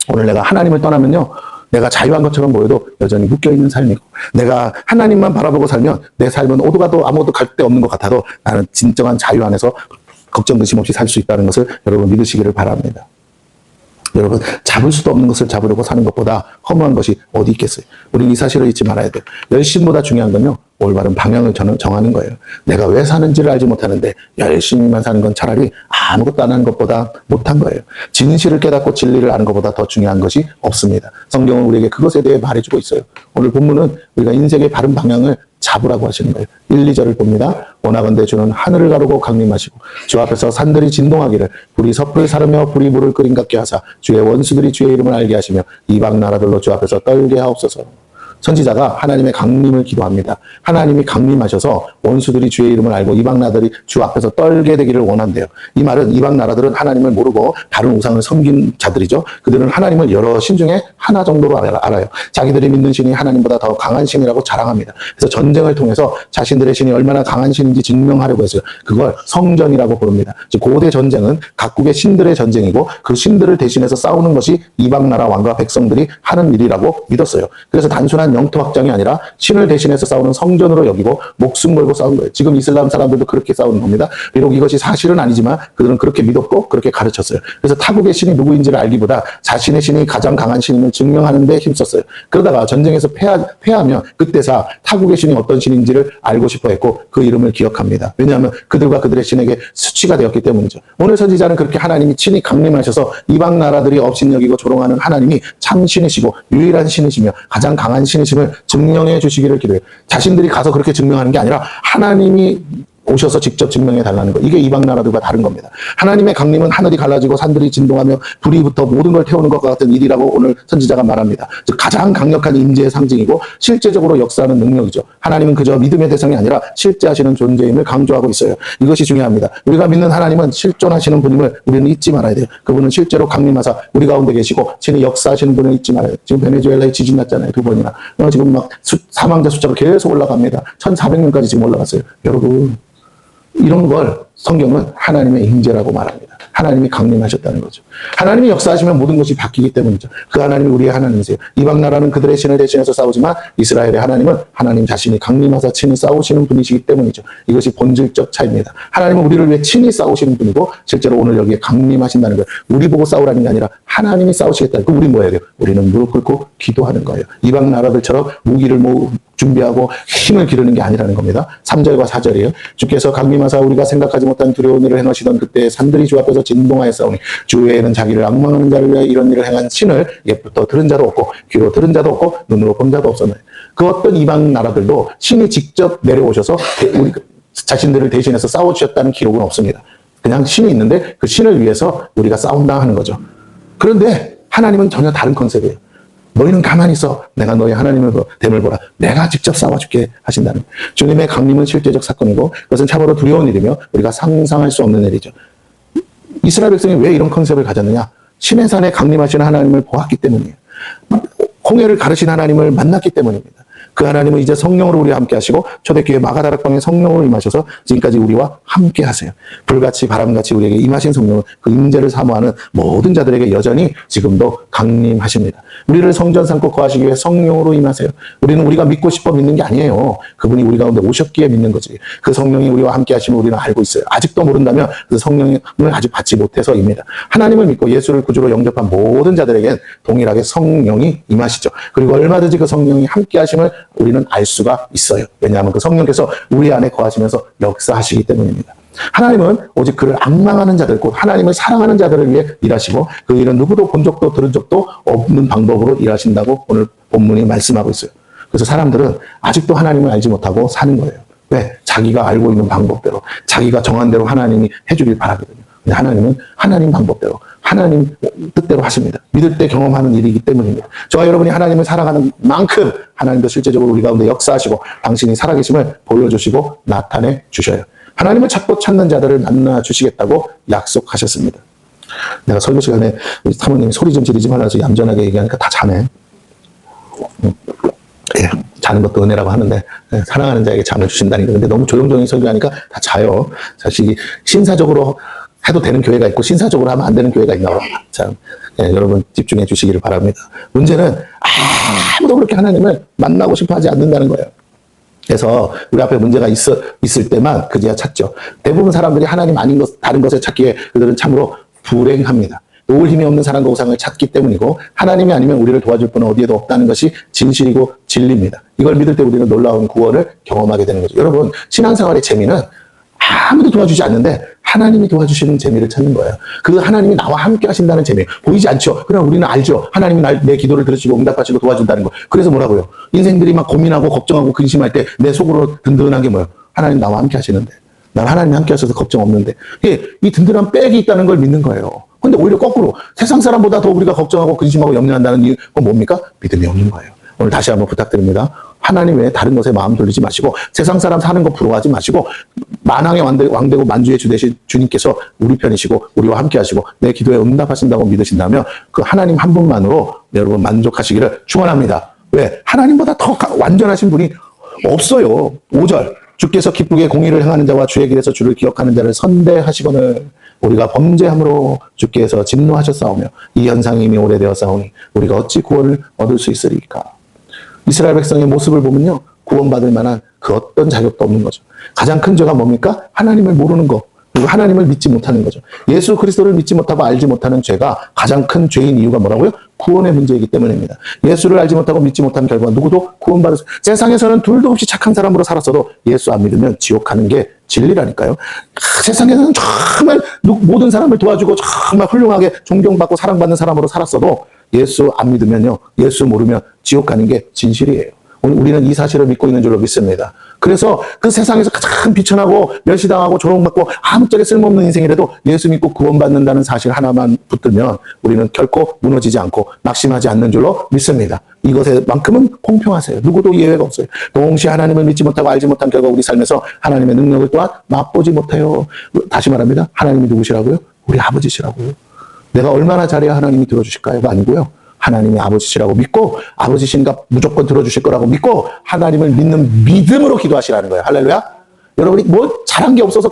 오늘 내가 하나님을 떠나면요. 내가 자유한 것처럼 보여도 여전히 묶여있는 삶이고, 내가 하나님만 바라보고 살면 내 삶은 오도 가도 아무것도 갈 데 없는 것 같아도 나는 진정한 자유 안에서 걱정 근심 없이 살 수 있다는 것을 여러분 믿으시기를 바랍니다. 여러분, 잡을 수도 없는 것을 잡으려고 사는 것보다 허무한 것이 어디 있겠어요. 우리는 이 사실을 잊지 말아야 돼요. 열심보다 중요한 건요. 올바른 방향을 정하는 거예요. 내가 왜 사는지를 알지 못하는데 열심히만 사는 건 차라리 아무것도 안 하는 것보다 못한 거예요. 진실을 깨닫고 진리를 아는 것보다 더 중요한 것이 없습니다. 성경은 우리에게 그것에 대해 말해주고 있어요. 오늘 본문은 우리가 인생의 바른 방향을 잡으라고 하시는 거예요. 1, 2절을 봅니다. 원하건대 주는 하늘을 가르고 강림하시고 주 앞에서 산들이 진동하기를 불이 섭을 사르며 불이 물을 끓인 같게 하사 주의 원수들이 주의 이름을 알게 하시며 이방 나라들로 주 앞에서 떨게 하옵소서. 선지자가 하나님의 강림을 기도합니다. 하나님이 강림하셔서 원수들이 주의 이름을 알고 이방 나라들이 주 앞에서 떨게 되기를 원한대요. 이 말은 이방 나라들은 하나님을 모르고 다른 우상을 섬긴 자들이죠. 그들은 하나님을 여러 신 중에 하나 정도로 알아요. 자기들이 믿는 신이 하나님보다 더 강한 신이라고 자랑합니다. 그래서 전쟁을 통해서 자신들의 신이 얼마나 강한 신인지 증명하려고 했어요. 그걸 성전이라고 부릅니다. 즉 고대 전쟁은 각국의 신들의 전쟁이고 그 신들을 대신해서 싸우는 것이 이방 나라 왕과 백성들이 하는 일이라고 믿었어요. 그래서 단순한 영토 확장이 아니라 신을 대신해서 싸우는 성전으로 여기고 목숨 걸고 싸운 거예요. 지금 이슬람 사람들도 그렇게 싸우는 겁니다. 비록 이것이 사실은 아니지만 그들은 그렇게 믿었고 그렇게 가르쳤어요. 그래서 타국의 신이 누구인지를 알기보다 자신의 신이 가장 강한 신임을 증명하는 데 힘썼어요. 그러다가 전쟁에서 패하면 그때서 타국의 신이 어떤 신인지를 알고 싶어 했고 그 이름을 기억합니다. 왜냐하면 그들과 그들의 신에게 수치가 되었기 때문이죠. 오늘 선지자는 그렇게 하나님이 친히 강림하셔서 이방 나라들이 업신여기고 조롱하는 하나님이 참 신이시고 유일한 신이시며 가장 강한 신이심을 증명해 주시기를 기도해요. 자신들이 가서 그렇게 증명하는 게 아니라 하나님이 오셔서 직접 증명해 달라는 거. 이게 이방 나라들과 다른 겁니다. 하나님의 강림은 하늘이 갈라지고 산들이 진동하며 불이 붙어 모든 걸 태우는 것과 같은 일이라고 오늘 선지자가 말합니다. 즉 가장 강력한 임재의 상징이고 실제적으로 역사하는 능력이죠. 하나님은 그저 믿음의 대상이 아니라 실제 하시는 존재임을 강조하고 있어요. 이것이 중요합니다. 우리가 믿는 하나님은 실존하시는 분임을 우리는 잊지 말아야 돼요. 그분은 실제로 강림하사 우리 가운데 계시고 친히 역사하시는 분을 잊지 말아야 돼요. 지금 베네수엘라에 지진 났잖아요. 2번이나. 지금 막 사망자 숫자가 계속 올라갑니다. 1400명까지 지금 올라갔어요. 여러분, 이런 걸 성경은 하나님의 임재라고 말합니다. 하나님이 강림하셨다는 거죠. 하나님이 역사하시면 모든 것이 바뀌기 때문이죠. 그 하나님이 우리의 하나님이세요. 이방 나라는 그들의 신을 대신해서 싸우지만 이스라엘의 하나님은 하나님 자신이 강림하사 친히 싸우시는 분이시기 때문이죠. 이것이 본질적 차이입니다. 하나님은 우리를 위해 친히 싸우시는 분이고 실제로 오늘 여기에 강림하신다는 거예요. 우리 보고 싸우라는 게 아니라 하나님이 싸우시겠다는 거예요. 우리 뭐 해야 돼요? 우리는 무릎 꿇고 기도하는 거예요. 이방 나라들처럼 무기를 준비하고 힘을 기르는 게 아니라는 겁니다. 3절과 4절이에요. 주께서 강림하사 우리가 생각하지 못한 두려운 일을 행하시던 그때 산들이 주 앞에서 진동하여 싸우니 주 외에는 자기를 악망하는 자를 위해 이런 일을 행한 신을 예부터 들은 자도 없고 귀로 들은 자도 없고 눈으로 본 자도 없었나요. 그 어떤 이방 나라들도 신이 직접 내려오셔서 우리 자신들을 대신해서 싸워주셨다는 기록은 없습니다. 그냥 신이 있는데 그 신을 위해서 우리가 싸운다 하는 거죠. 그런데 하나님은 전혀 다른 컨셉이에요. 너희는 가만히 있어. 내가 너희 하나님의 됨을 보라. 내가 직접 싸워줄게 하신다는 거예요. 주님의 강림은 실제적 사건이고 그것은 참으로 두려운 일이며 우리가 상상할 수 없는 일이죠. 이스라엘 백성이 왜 이런 컨셉을 가졌느냐? 신의 산에 강림하시는 하나님을 보았기 때문이에요. 홍해를 가르신 하나님을 만났기 때문입니다. 그 하나님은 이제 성령으로 우리와 함께 하시고 초대교회 마가다락방에 성령으로 임하셔서 지금까지 우리와 함께 하세요. 불같이 바람같이 우리에게 임하신 성령은 그 임재를 사모하는 모든 자들에게 여전히 지금도 강림하십니다. 우리를 성전 삼고 거하시기 위해 성령으로 임하세요. 우리는 우리가 믿고 싶어 믿는 게 아니에요. 그분이 우리 가운데 오셨기에 믿는 거지. 그 성령이 우리와 함께 하시면 우리는 알고 있어요. 아직도 모른다면 그 성령을 아직 받지 못해서입니다. 하나님을 믿고 예수를 구주로 영접한 모든 자들에겐 동일하게 성령이 임하시죠. 그리고 얼마든지 그 성령이 함께 하심을 우리는 알 수가 있어요. 왜냐하면 그 성령께서 우리 안에 거하시면서 역사하시기 때문입니다. 하나님은 오직 그를 앙망하는 자들, 곧 하나님을 사랑하는 자들을 위해 일하시고 그 일은 누구도 본 적도 들은 적도 없는 방법으로 일하신다고 오늘 본문이 말씀하고 있어요. 그래서 사람들은 아직도 하나님을 알지 못하고 사는 거예요. 왜? 자기가 알고 있는 방법대로, 자기가 정한 대로 하나님이 해주길 바라거든요. 근데 하나님은 하나님 방법대로, 하나님 뜻대로 하십니다. 믿을 때 경험하는 일이기 때문입니다. 저와 여러분이 하나님을 사랑하는 만큼 하나님도 실제적으로 우리 가운데 역사하시고 당신이 살아계심을 보여주시고 나타내 주셔요. 하나님을 찾고 찾는 자들을 만나 주시겠다고 약속하셨습니다. 내가 설교 시간에 우리 사모님이 소리 좀 지르지 말라서 얌전하게 얘기하니까 다 자네. 예, 자는 것도 은혜라고 하는데 사랑하는 자에게 잠을 주신다니까. 근데 너무 조용조용히 설교하니까 다 자요. 사실 신사적으로 해도 되는 교회가 있고 신사적으로 하면 안 되는 교회가 있나 봐. 참, 예, 여러분 집중해 주시기를 바랍니다. 문제는 아무도 그렇게 하나님을 만나고 싶어 하지 않는다는 거예요. 그래서 우리 앞에 문제가 있을 때만 그제야 찾죠. 대부분 사람들이 하나님 아닌 것, 다른 것을 찾기에 그들은 참으로 불행합니다. 도울 힘이 없는 사람과 우상을 찾기 때문이고 하나님이 아니면 우리를 도와줄 분은 어디에도 없다는 것이 진실이고 진리입니다. 이걸 믿을 때 우리는 놀라운 구원을 경험하게 되는 거죠. 여러분, 신앙생활의 재미는 아무도 도와주지 않는데 하나님이 도와주시는 재미를 찾는 거예요. 그 하나님이 나와 함께 하신다는 재미. 보이지 않죠? 그러나 우리는 알죠. 하나님이 내 기도를 들으시고 응답하시고 도와준다는 거. 그래서 뭐라고요? 인생들이 막 고민하고 걱정하고 근심할 때 내 속으로 든든한 게 뭐예요? 하나님 나와 함께 하시는데. 난 하나님이 함께 하셔서 걱정 없는데. 이 든든한 백이 있다는 걸 믿는 거예요. 근데 오히려 거꾸로 세상 사람보다 더 우리가 걱정하고 근심하고 염려한다는 이유는 뭡니까? 믿음이 없는 거예요. 오늘 다시 한번 부탁드립니다. 하나님 외에 다른 것에 마음 돌리지 마시고 세상 사람 사는 거 부러워하지 마시고 만왕의 왕되고 만주의 주 되신 주님께서 우리 편이시고 우리와 함께 하시고 내 기도에 응답하신다고 믿으신다면 그 하나님 한 분만으로 여러분 만족하시기를 축원합니다. 왜? 하나님보다 더 완전하신 분이 없어요. 5절 주께서 기쁘게 공의를 행하는 자와 주의 길에서 주를 기억하는 자를 선대하시거늘 우리가 범죄함으로 주께서 진노하셨사오며 이 현상이 이미 오래되었사오니 우리가 어찌 구원을 얻을 수 있으리까. 이스라엘 백성의 모습을 보면요, 구원받을 만한 그 어떤 자격도 없는 거죠. 가장 큰 죄가 뭡니까? 하나님을 모르는 거, 그리고 하나님을 믿지 못하는 거죠. 예수 그리스도를 믿지 못하고 알지 못하는 죄가 가장 큰 죄인 이유가 뭐라고요? 구원의 문제이기 때문입니다. 예수를 알지 못하고 믿지 못한 결과 누구도 구원받을 수, 세상에서는 둘도 없이 착한 사람으로 살았어도 예수 안 믿으면 지옥 가는 게 진리라니까요. 세상에서는 정말 모든 사람을 도와주고 정말 훌륭하게 존경받고 사랑받는 사람으로 살았어도 예수 안 믿으면요, 예수 모르면 지옥 가는 게 진실이에요. 오늘 우리는 이 사실을 믿고 있는 줄로 믿습니다. 그래서 그 세상에서 가장 비천하고 멸시당하고 조롱받고 아무짝에 쓸모없는 인생이라도 예수 믿고 구원받는다는 사실 하나만 붙들면 우리는 결코 무너지지 않고 낙심하지 않는 줄로 믿습니다. 이것에만큼은 공평하세요. 누구도 예외가 없어요. 동시에 하나님을 믿지 못하고 알지 못한 결과 우리 삶에서 하나님의 능력을 또한 맛보지 못해요. 다시 말합니다. 하나님이 누구시라고요? 우리 아버지시라고요. 내가 얼마나 잘해야 하나님이 들어주실까요가 아니고요. 하나님이 아버지시라고 믿고 아버지시니까 무조건 들어주실 거라고 믿고 하나님을 믿는 믿음으로 기도하시라는 거예요. 할렐루야. 여러분이 뭐 잘한 게 없어서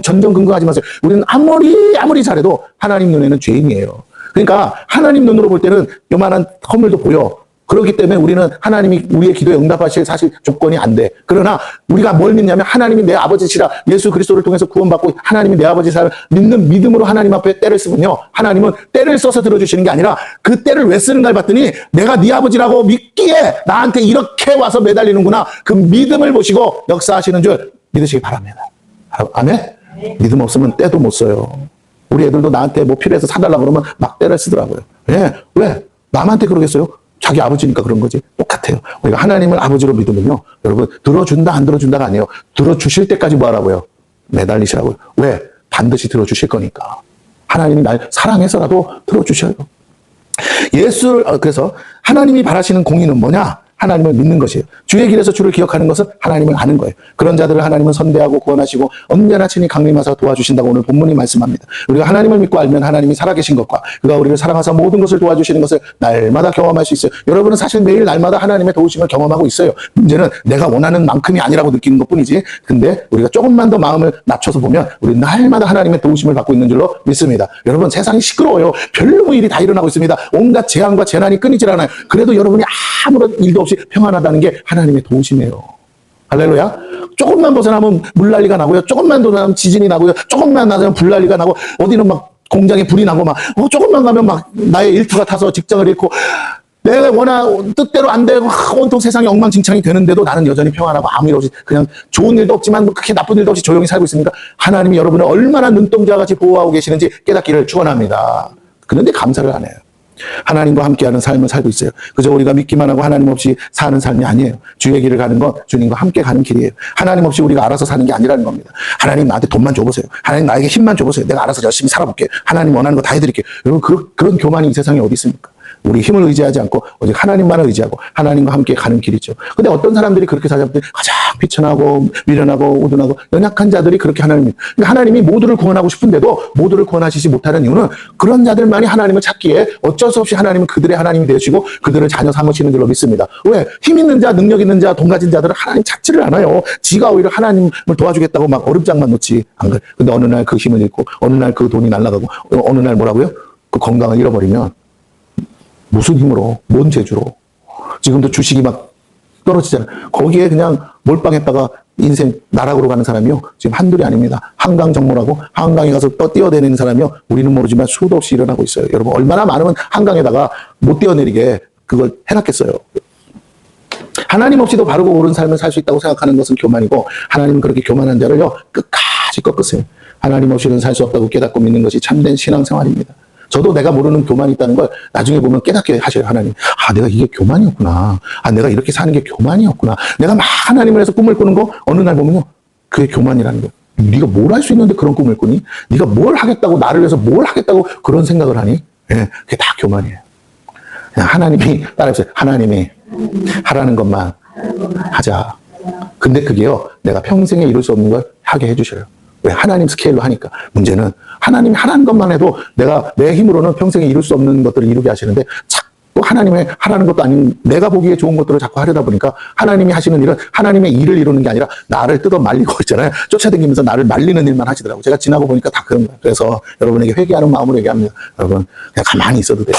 전전긍긍하지 마세요. 우리는 아무리 잘해도 하나님 눈에는 죄인이에요. 그러니까 하나님 눈으로 볼 때는 요만한 허물도 보여. 그렇기 때문에 우리는 하나님이 우리의 기도에 응답하실 사실 조건이 안 돼. 그러나 우리가 뭘 믿냐면 하나님이 내 아버지시라 예수 그리스도를 통해서 구원받고 하나님이 내 아버지시라 믿는 믿음으로 하나님 앞에 때를 쓰면요. 하나님은 때를 써서 들어주시는 게 아니라 그 때를 왜 쓰는가를 봤더니 내가 네 아버지라고 믿기에 나한테 이렇게 와서 매달리는구나. 그 믿음을 보시고 역사하시는 줄 믿으시기 바랍니다. 아멘? 믿음 없으면 때도 못 써요. 우리 애들도 나한테 뭐 필요해서 사달라고 그러면 막 때를 쓰더라고요. 왜? 남한테 그러겠어요? 자기 아버지니까 그런 거지. 똑같아요. 우리가 하나님을 아버지로 믿으면요. 여러분, 들어준다, 안 들어준다가 아니에요. 들어주실 때까지 뭐 하라고요? 매달리시라고요. 왜? 반드시 들어주실 거니까. 하나님이 날 사랑해서라도 들어주셔요. 그래서 하나님이 바라시는 공의는 뭐냐? 하나님을 믿는 것이에요. 주의 길에서 주를 기억하는 것은 하나님을 아는 거예요. 그런 자들을 하나님은 선대하고 구원하시고 언제나 친히 강림하사 도와주신다고 오늘 본문이 말씀합니다. 우리가 하나님을 믿고 알면 하나님이 살아계신 것과 그가 우리를 사랑하사 모든 것을 도와주시는 것을 날마다 경험할 수 있어요. 여러분은 사실 매일 날마다 하나님의 도우심을 경험하고 있어요. 문제는 내가 원하는 만큼이 아니라고 느끼는 것뿐이지. 근데 우리가 조금만 더 마음을 낮춰서 보면 우리 날마다 하나님의 도우심을 받고 있는 줄로 믿습니다. 여러분, 세상이 시끄러워요. 별로 일이 다 일어나고 있습니다. 온갖 재앙과 재난이 끊이질 않아요. 그래도 여러분이 아무런 일도 없이 평안하다는 게 하나님의 도우심이에요. 할렐루야. 조금만 벗어나면 물난리가 나고요. 조금만 더 나면 지진이 나고요. 조금만 나면 불난리가 나고 어디는 막 공장에 불이 나고 막 조금만 가면 막 나의 일터가 타서 직장을 잃고 내가 뜻대로 안 되고 온통 세상이 엉망진창이 되는데도 나는 여전히 평안하고 아무 일 없이 그냥 좋은 일도 없지만 뭐 그렇게 나쁜 일도 없이 조용히 살고 있습니까? 하나님이 여러분을 얼마나 눈동자같이 보호하고 계시는지 깨닫기를 축원합니다. 그런데 감사를 안 해요. 하나님과 함께하는 삶을 살고 있어요. 그저 우리가 믿기만 하고 하나님 없이 사는 삶이 아니에요. 주의 길을 가는 건 주님과 함께 가는 길이에요. 하나님 없이 우리가 알아서 사는 게 아니라는 겁니다. 하나님 나한테 돈만 줘보세요. 하나님 나에게 힘만 줘보세요. 내가 알아서 열심히 살아볼게요. 하나님 원하는 거 다 해드릴게요. 여러분, 그런 교만이 이 세상에 어디 있습니까? 우리 힘을 의지하지 않고 오직 하나님만을 의지하고 하나님과 함께 가는 길이죠. 근데 어떤 사람들이 그렇게 살다 보면 가장 비천하고 미련하고 우둔하고 연약한 자들이 그렇게 하나님이 모두를 구원하고 싶은데도 모두를 구원하시지 못하는 이유는 그런 자들만이 하나님을 찾기에 어쩔 수 없이 하나님은 그들의 하나님이 되시고 그들을 자녀 삼으시는 줄로 믿습니다. 왜? 힘 있는 자, 능력 있는 자, 돈 가진 자들은 하나님 찾지를 않아요. 지가 오히려 하나님을 도와주겠다고 막 얼음장만 놓지. 안 그래. 근데 어느 날 그 힘을 잃고 어느 날 그 돈이 날아가고 어느 날 뭐라고요? 그 건강을 잃어버리면 무슨 힘으로, 뭔 재주로. 지금도 주식이 막 떨어지잖아요. 거기에 그냥 몰빵했다가 인생 나락으로 가는 사람이요. 지금 한둘이 아닙니다. 한강 정모라고 한강에 가서 뛰어내리는 사람이요. 우리는 모르지만 수도 없이 일어나고 있어요. 여러분, 얼마나 많으면 한강에다가 못 뛰어내리게 그걸 해놨겠어요. 하나님 없이도 바르고 옳은 삶을 살 수 있다고 생각하는 것은 교만이고 하나님은 그렇게 교만한 자를요. 끝까지 꺾으세요. 하나님 없이는 살 수 없다고 깨닫고 믿는 것이 참된 신앙생활입니다. 저도 내가 모르는 교만이 있다는 걸 나중에 보면 깨닫게 하셔요, 하나님. 아, 내가 이게 교만이었구나. 아, 내가 이렇게 사는 게 교만이었구나. 내가 막 하나님을 해서 꿈을 꾸는 거 어느 날 보면요. 그게 교만이라는 거예요. 네가 뭘 할 수 있는데 그런 꿈을 꾸니? 네가 뭘 하겠다고, 나를 위해서 뭘 하겠다고 그런 생각을 하니? 예, 그게 다 교만이에요. 그냥 하나님이 따라해보세요. 하나님이 하라는 것만 하자. 근데 그게요, 내가 평생에 이룰 수 없는 걸 하게 해주셔요. 왜? 하나님 스케일로 하니까. 문제는 하나님이 하라는 것만 해도 내가 내 힘으로는 평생에 이룰 수 없는 것들을 이루게 하시는데, 자꾸 하나님의 하라는 것도 아닌 내가 보기에 좋은 것들을 자꾸 하려다 보니까 하나님이 하시는 일은 하나님의 일을 이루는 게 아니라 나를 뜯어 말리고 있잖아요. 쫓아다니면서 나를 말리는 일만 하시더라고요. 제가 지나고 보니까 다 그런 거예요. 그래서 여러분에게 회개하는 마음으로 얘기합니다. 여러분, 그냥 가만히 있어도 돼요.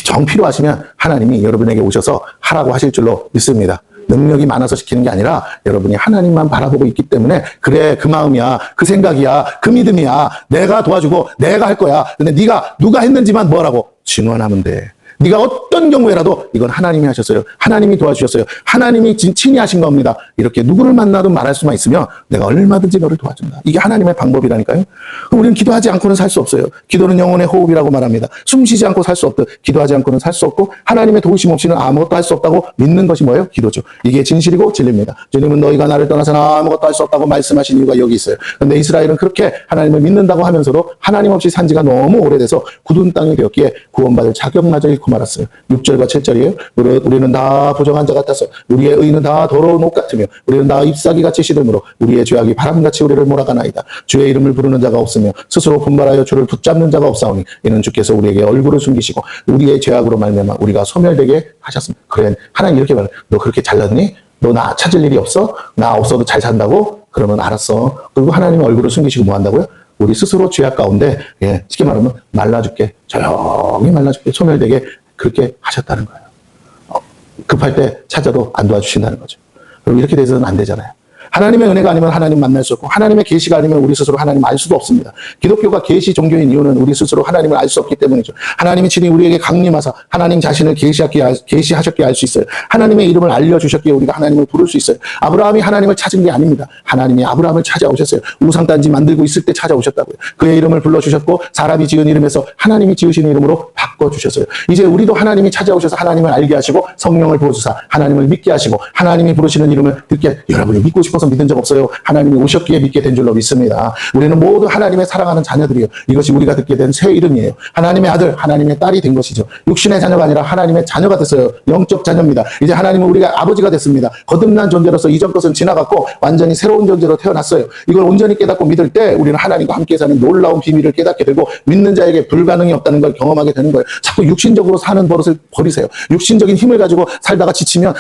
정 필요하시면 하나님이 여러분에게 오셔서 하라고 하실 줄로 믿습니다. 능력이 많아서 시키는 게 아니라 여러분이 하나님만 바라보고 있기 때문에, 그래, 그 마음이야, 그 생각이야, 그 믿음이야, 내가 도와주고 내가 할 거야. 근데 네가 누가 했는지만 뭐라고 증언하면 돼. 네가 어떤 경우에라도 이건 하나님이 하셨어요. 하나님이 도와주셨어요. 하나님이 친히 하신 겁니다. 이렇게 누구를 만나도 말할 수만 있으면 내가 얼마든지 너를 도와준다. 이게 하나님의 방법이라니까요. 그럼 우리는 기도하지 않고는 살 수 없어요. 기도는 영혼의 호흡이라고 말합니다. 숨 쉬지 않고 살 수 없다. 기도하지 않고는 살 수 없고 하나님의 도우심 없이는 아무것도 할 수 없다고 믿는 것이 뭐예요? 기도죠. 이게 진실이고 진리입니다. 주님은 너희가 나를 떠나서는 아무것도 할 수 없다고 말씀하신 이유가 여기 있어요. 그런데 이스라엘은 그렇게 하나님을 믿는다고 하면서도 하나님 없이 산 지가 너무 오래돼서 굳은 땅이 되었기에 구원받을 자격마저 잃고 말았어요. 6절과 7절이에요. 우리는 다 부정한 자 같아서 우리의 의는 다 더러운 옷 같으며 우리는 다 잎사귀같이 시들므로 우리의 죄악이 바람같이 우리를 몰아가나이다. 주의 이름을 부르는 자가 없으며 스스로 분발하여 주를 붙잡는 자가 없사오니 이는 주께서 우리에게 얼굴을 숨기시고 우리의 죄악으로 말미암아 우리가 소멸되게 하셨습니다. 그래, 하나님 이렇게 말해요. 너 그렇게 잘났니? 너 나 찾을 일이 없어? 나 없어도 잘 산다고? 그러면 알았어. 그리고 하나님의 얼굴을 숨기시고 뭐 한다고요? 우리 스스로 죄악 가운데, 쉽게 말하면 말라줄게, 조용히 말라줄게, 소멸되게 그렇게 하셨다는 거예요. 급할 때 찾아도 안 도와주신다는 거죠. 그럼 이렇게 돼서는 안 되잖아요. 하나님의 은혜가 아니면 하나님 만날 수 없고 하나님의 계시가 아니면 우리 스스로 하나님 알 수도 없습니다. 기독교가 계시 종교인 이유는 우리 스스로 하나님을 알 수 없기 때문이죠. 하나님이 친히 우리에게 강림하사 하나님 자신을 계시하셨기에 알 수 있어요. 하나님의 이름을 알려주셨기에 우리가 하나님을 부를 수 있어요. 아브라함이 하나님을 찾은 게 아닙니다. 하나님이 아브라함을 찾아오셨어요. 우상단지 만들고 있을 때 찾아오셨다고요. 그의 이름을 불러주셨고 사람이 지은 이름에서 하나님이 지으신 이름으로 바꿔주셨어요. 이제 우리도 하나님이 찾아오셔서 하나님을 알게 하시고 성령을 부어주사 하나님을 믿게 하시고 하나님이 부르시는 이름을 듣게, 여러분이 믿고 싶어서 믿은 적 없어요. 하나님이 오셨기에 믿게 된 줄로 믿습니다. 우리는 모두 하나님의 사랑하는 자녀들이에요. 이것이 우리가 듣게 된 새 이름이에요. 하나님의 아들, 하나님의 딸이 된 것이죠. 육신의 자녀가 아니라 하나님의 자녀가 됐어요. 영적 자녀입니다. 이제 하나님은 우리가 아버지가 됐습니다. 거듭난 존재로서 이전 것은 지나갔고 완전히 새로운 존재로 태어났어요. 이걸 온전히 깨닫고 믿을 때 우리는 하나님과 함께 사는 놀라운 비밀을 깨닫게 되고 믿는 자에게 불가능이 없다는 걸 경험하게 되는 거예요. 자꾸 육신적으로 사는 버릇을 버리세요. 육신적인 힘을 가지고 살다가 지치면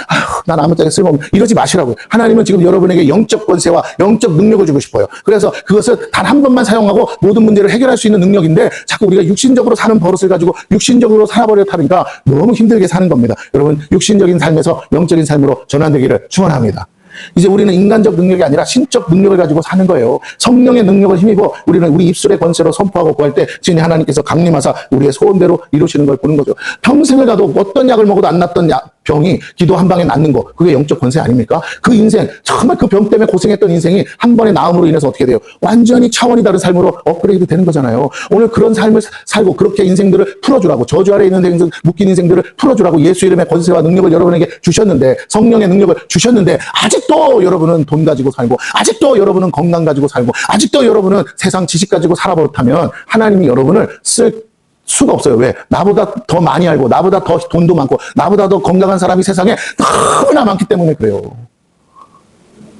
난 아무짝에 쓸모없는, 이러지 마시라고요. 하나님은 지금 여러분에게 영적 권세와 영적 능력을 주고 싶어요. 그래서 그것을 단 한 번만 사용하고 모든 문제를 해결할 수 있는 능력인데 자꾸 우리가 육신적으로 사는 버릇을 가지고 육신적으로 살아버렸다 보니까 너무 힘들게 사는 겁니다. 여러분, 육신적인 삶에서 영적인 삶으로 전환되기를 축원합니다. 이제 우리는 인간적 능력이 아니라 신적 능력을 가지고 사는 거예요. 성령의 능력을 힘입어 우리는 우리 입술의 권세로 선포하고 구할 때 진히 하나님께서 강림하사 우리의 소원대로 이루시는 걸 보는 거죠. 평생을 가도 어떤 약을 먹어도 안 낫던 병이 기도 한 방에 낫는 거, 그게 영적 권세 아닙니까? 그 인생, 정말 그 병 때문에 고생했던 인생이 한 번의 나음으로 인해서 어떻게 돼요? 완전히 차원이 다른 삶으로 업그레이드 되는 거잖아요. 오늘 그런 삶을 살고 그렇게 인생들을 풀어주라고, 저주 아래 있는 인생, 묶인 인생들을 풀어주라고 예수 이름의 권세와 능력을 여러분에게 주셨는데, 성령의 능력을 주셨는데 아직도 여러분은 돈 가지고 살고, 아직도 여러분은 건강 가지고 살고, 아직도 여러분은 세상 지식 가지고 살아버렸다면 하나님이 여러분을 쓸 수가 없어요. 왜? 나보다 더 많이 알고 나보다 더 돈도 많고 나보다 더 건강한 사람이 세상에 너무나 많기 때문에 그래요.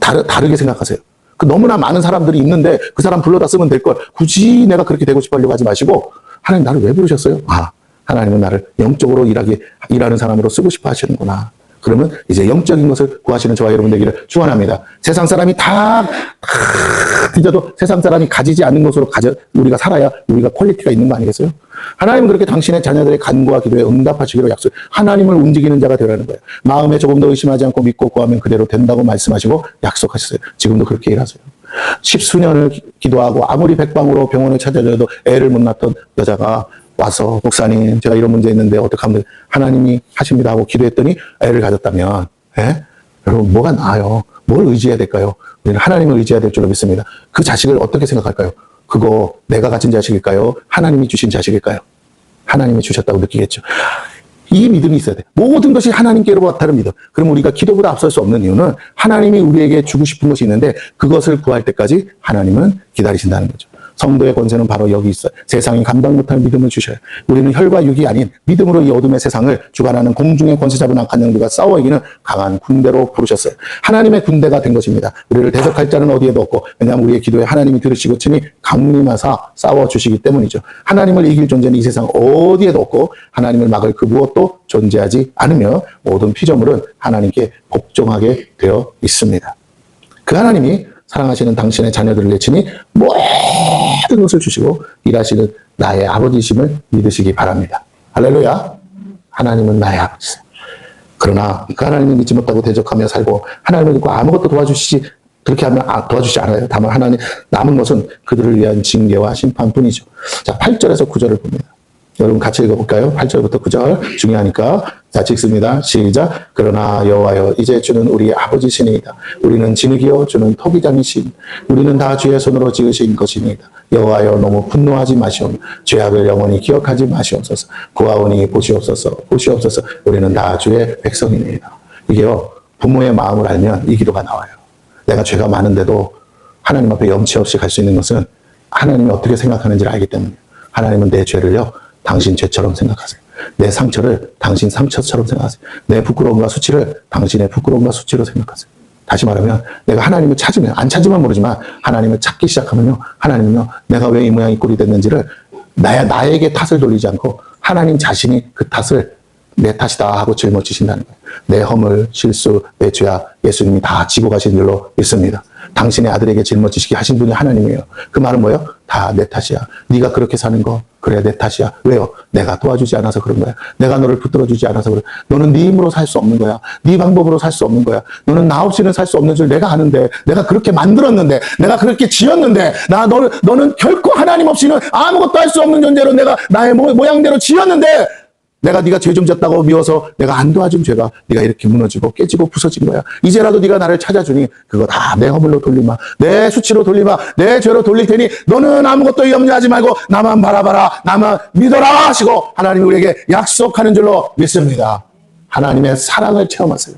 다르게 생각하세요. 그 너무나 많은 사람들이 있는데 그 사람 불러다 쓰면 될 걸 굳이 내가 그렇게 되고 싶어 하려고 하지 마시고, 하나님 나를 왜 부르셨어요? 하나님은 나를 영적으로 일하는 사람으로 쓰고 싶어 하시는구나. 그러면 이제 영적인 것을 구하시는 저와 여러분 되기를 축원합니다. 세상 사람이 다 뒤져도 세상 사람이 가지지 않는 것으로 우리가 살아야 우리가 퀄리티가 있는 거 아니겠어요? 하나님은 그렇게 당신의 자녀들의 간구와 기도에 응답하시기로 약속, 하나님을 움직이는 자가 되라는 거예요. 마음에 조금 더 의심하지 않고 믿고 구하면 그대로 된다고 말씀하시고 약속하셨어요. 지금도 그렇게 일하세요. 10수년을 기도하고 아무리 백방으로 병원을 찾아줘도 애를 못 낳던 여자가 와서 목사님 제가 이런 문제 있는데 어떻게 하면 하나님이 하십니다 하고 기도했더니 애를 가졌다면, 여러분 뭐가 나아요? 뭘 의지해야 될까요? 우리는 하나님을 의지해야 될 줄로 믿습니다. 그 자식을 어떻게 생각할까요? 그거 내가 가진 자식일까요? 하나님이 주신 자식일까요? 하나님이 주셨다고 느끼겠죠. 이 믿음이 있어야 돼. 모든 것이 하나님께로부터는 믿음. 그럼 우리가 기도보다 앞설 수 없는 이유는 하나님이 우리에게 주고 싶은 것이 있는데 그것을 구할 때까지 하나님은 기다리신다는 거죠. 성도의 권세는 바로 여기 있어요. 세상이 감당 못할 믿음을 주셔요. 우리는 혈과 육이 아닌 믿음으로 이 어둠의 세상을 주관하는 공중의 권세 잡은 악한 영들과 싸워 이기는 강한 군대로 부르셨어요. 하나님의 군대가 된 것입니다. 우리를 대적할 자는 어디에도 없고, 왜냐하면 우리의 기도에 하나님이 들으시고 친히 강림하사 싸워주시기 때문이죠. 하나님을 이길 존재는 이 세상 어디에도 없고 하나님을 막을 그 무엇도 존재하지 않으며 모든 피조물은 하나님께 복종하게 되어 있습니다. 그 하나님이 사랑하시는 당신의 자녀들을 내치니 모든 것을 주시고 일하시는 나의 아버지심을 믿으시기 바랍니다. 할렐루야. 하나님은 나의 아버지세요. 그러나 그 하나님을 믿지 못하고 대적하며 살고 하나님을 믿고 아무것도 도와주시지, 그렇게 하면 도와주지 않아요. 다만 하나님 남은 것은 그들을 위한 징계와 심판뿐이죠. 자, 8절에서 9절을 봅니다. 여러분 같이 읽어볼까요? 8절부터 9절 중요하니까. 자, 읽습니다. 시작. 그러나 여호와여, 이제 주는 우리 아버지시니이다. 우리는 진흙이요 주는 토기장이시니 우리는 다 주의 손으로 지으신 것이니이다. 여호와여, 너무 분노하지 마시오며 죄악을 영원히 기억하지 마시옵소서. 구하오니 보시옵소서. 보시옵소서. 우리는 다 주의 백성이니이다. 이게요, 부모의 마음을 알면 이 기도가 나와요. 내가 죄가 많은데도 하나님 앞에 염치 없이 갈 수 있는 것은 하나님이 어떻게 생각하는지를 알기 때문이에요. 하나님은 내 죄를요 당신 죄처럼 생각하세요. 내 상처를 당신 상처처럼 생각하세요. 내 부끄러움과 수치를 당신의 부끄러움과 수치로 생각하세요. 다시 말하면 내가 하나님을 찾으면, 안 찾으면 모르지만 하나님을 찾기 시작하면요, 하나님은요 내가 왜 이 모양 이 꼴이 됐는지를 나에게 탓을 돌리지 않고 하나님 자신이 그 탓을 내 탓이다 하고 짊어지신다는 거예요. 내 허물, 실수, 내 죄악 예수님이 다 지고 가신 줄로 믿습니다. 당신의 아들에게 짊어지시게 하신 분이 하나님이에요. 그 말은 뭐예요? 다 내 탓이야. 네가 그렇게 사는 거 그래 내 탓이야. 왜요? 내가 도와주지 않아서 그런 거야. 내가 너를 붙들어주지 않아서 그래. 너는 네 힘으로 살 수 없는 거야. 네 방법으로 살 수 없는 거야. 너는 나 없이는 살 수 없는 줄 내가 아는데, 내가 그렇게 만들었는데, 내가 그렇게 지었는데, 너는 결코 하나님 없이는 아무것도 할 수 없는 존재로 내가 나의 모양대로 지었는데, 내가 네가 죄 좀 졌다고 미워서 내가 안 도와준 죄가 네가 이렇게 무너지고 깨지고 부서진 거야. 이제라도 네가 나를 찾아주니 그거 다 내 허물로 돌리마, 내 수치로 돌리마, 내 죄로 돌릴 테니 너는 아무것도 염려하지 말고 나만 바라봐라, 나만 믿어라 하시고 하나님이 우리에게 약속하는 줄로 믿습니다. 하나님의 사랑을 체험하세요.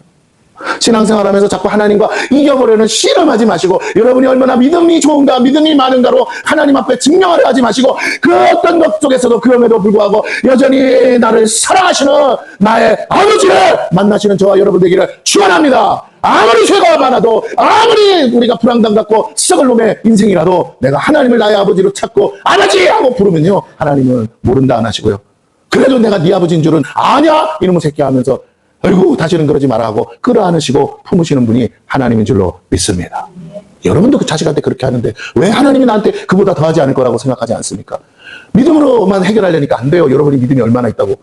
신앙생활하면서 자꾸 하나님과 이겨보려는 씨름하지 마시고, 여러분이 얼마나 믿음이 좋은가, 믿음이 많은가로 하나님 앞에 증명을 하지 마시고, 그 어떤 것 속에서도 그럼에도 불구하고 여전히 나를 사랑하시는 나의 아버지를 만나시는 저와 여러분 되기를 축원합니다. 아무리 죄가 많아도, 아무리 우리가 불황당 같고 썩을 놈의 인생이라도 내가 하나님을 나의 아버지로 찾고 아버지 하고 부르면요, 하나님은 모른다 안 하시고요, 그래도 내가 네 아버지인 줄은 아냐 이놈의 새끼 하면서 아이고 다시는 그러지 마라 하고 끌어안으시고 품으시는 분이 하나님인 줄로 믿습니다. 여러분도 그 자식한테 그렇게 하는데 왜 하나님이 나한테 그보다 더하지 않을 거라고 생각하지 않습니까? 믿음으로만 해결하려니까 안 돼요. 여러분이 믿음이 얼마나 있다고.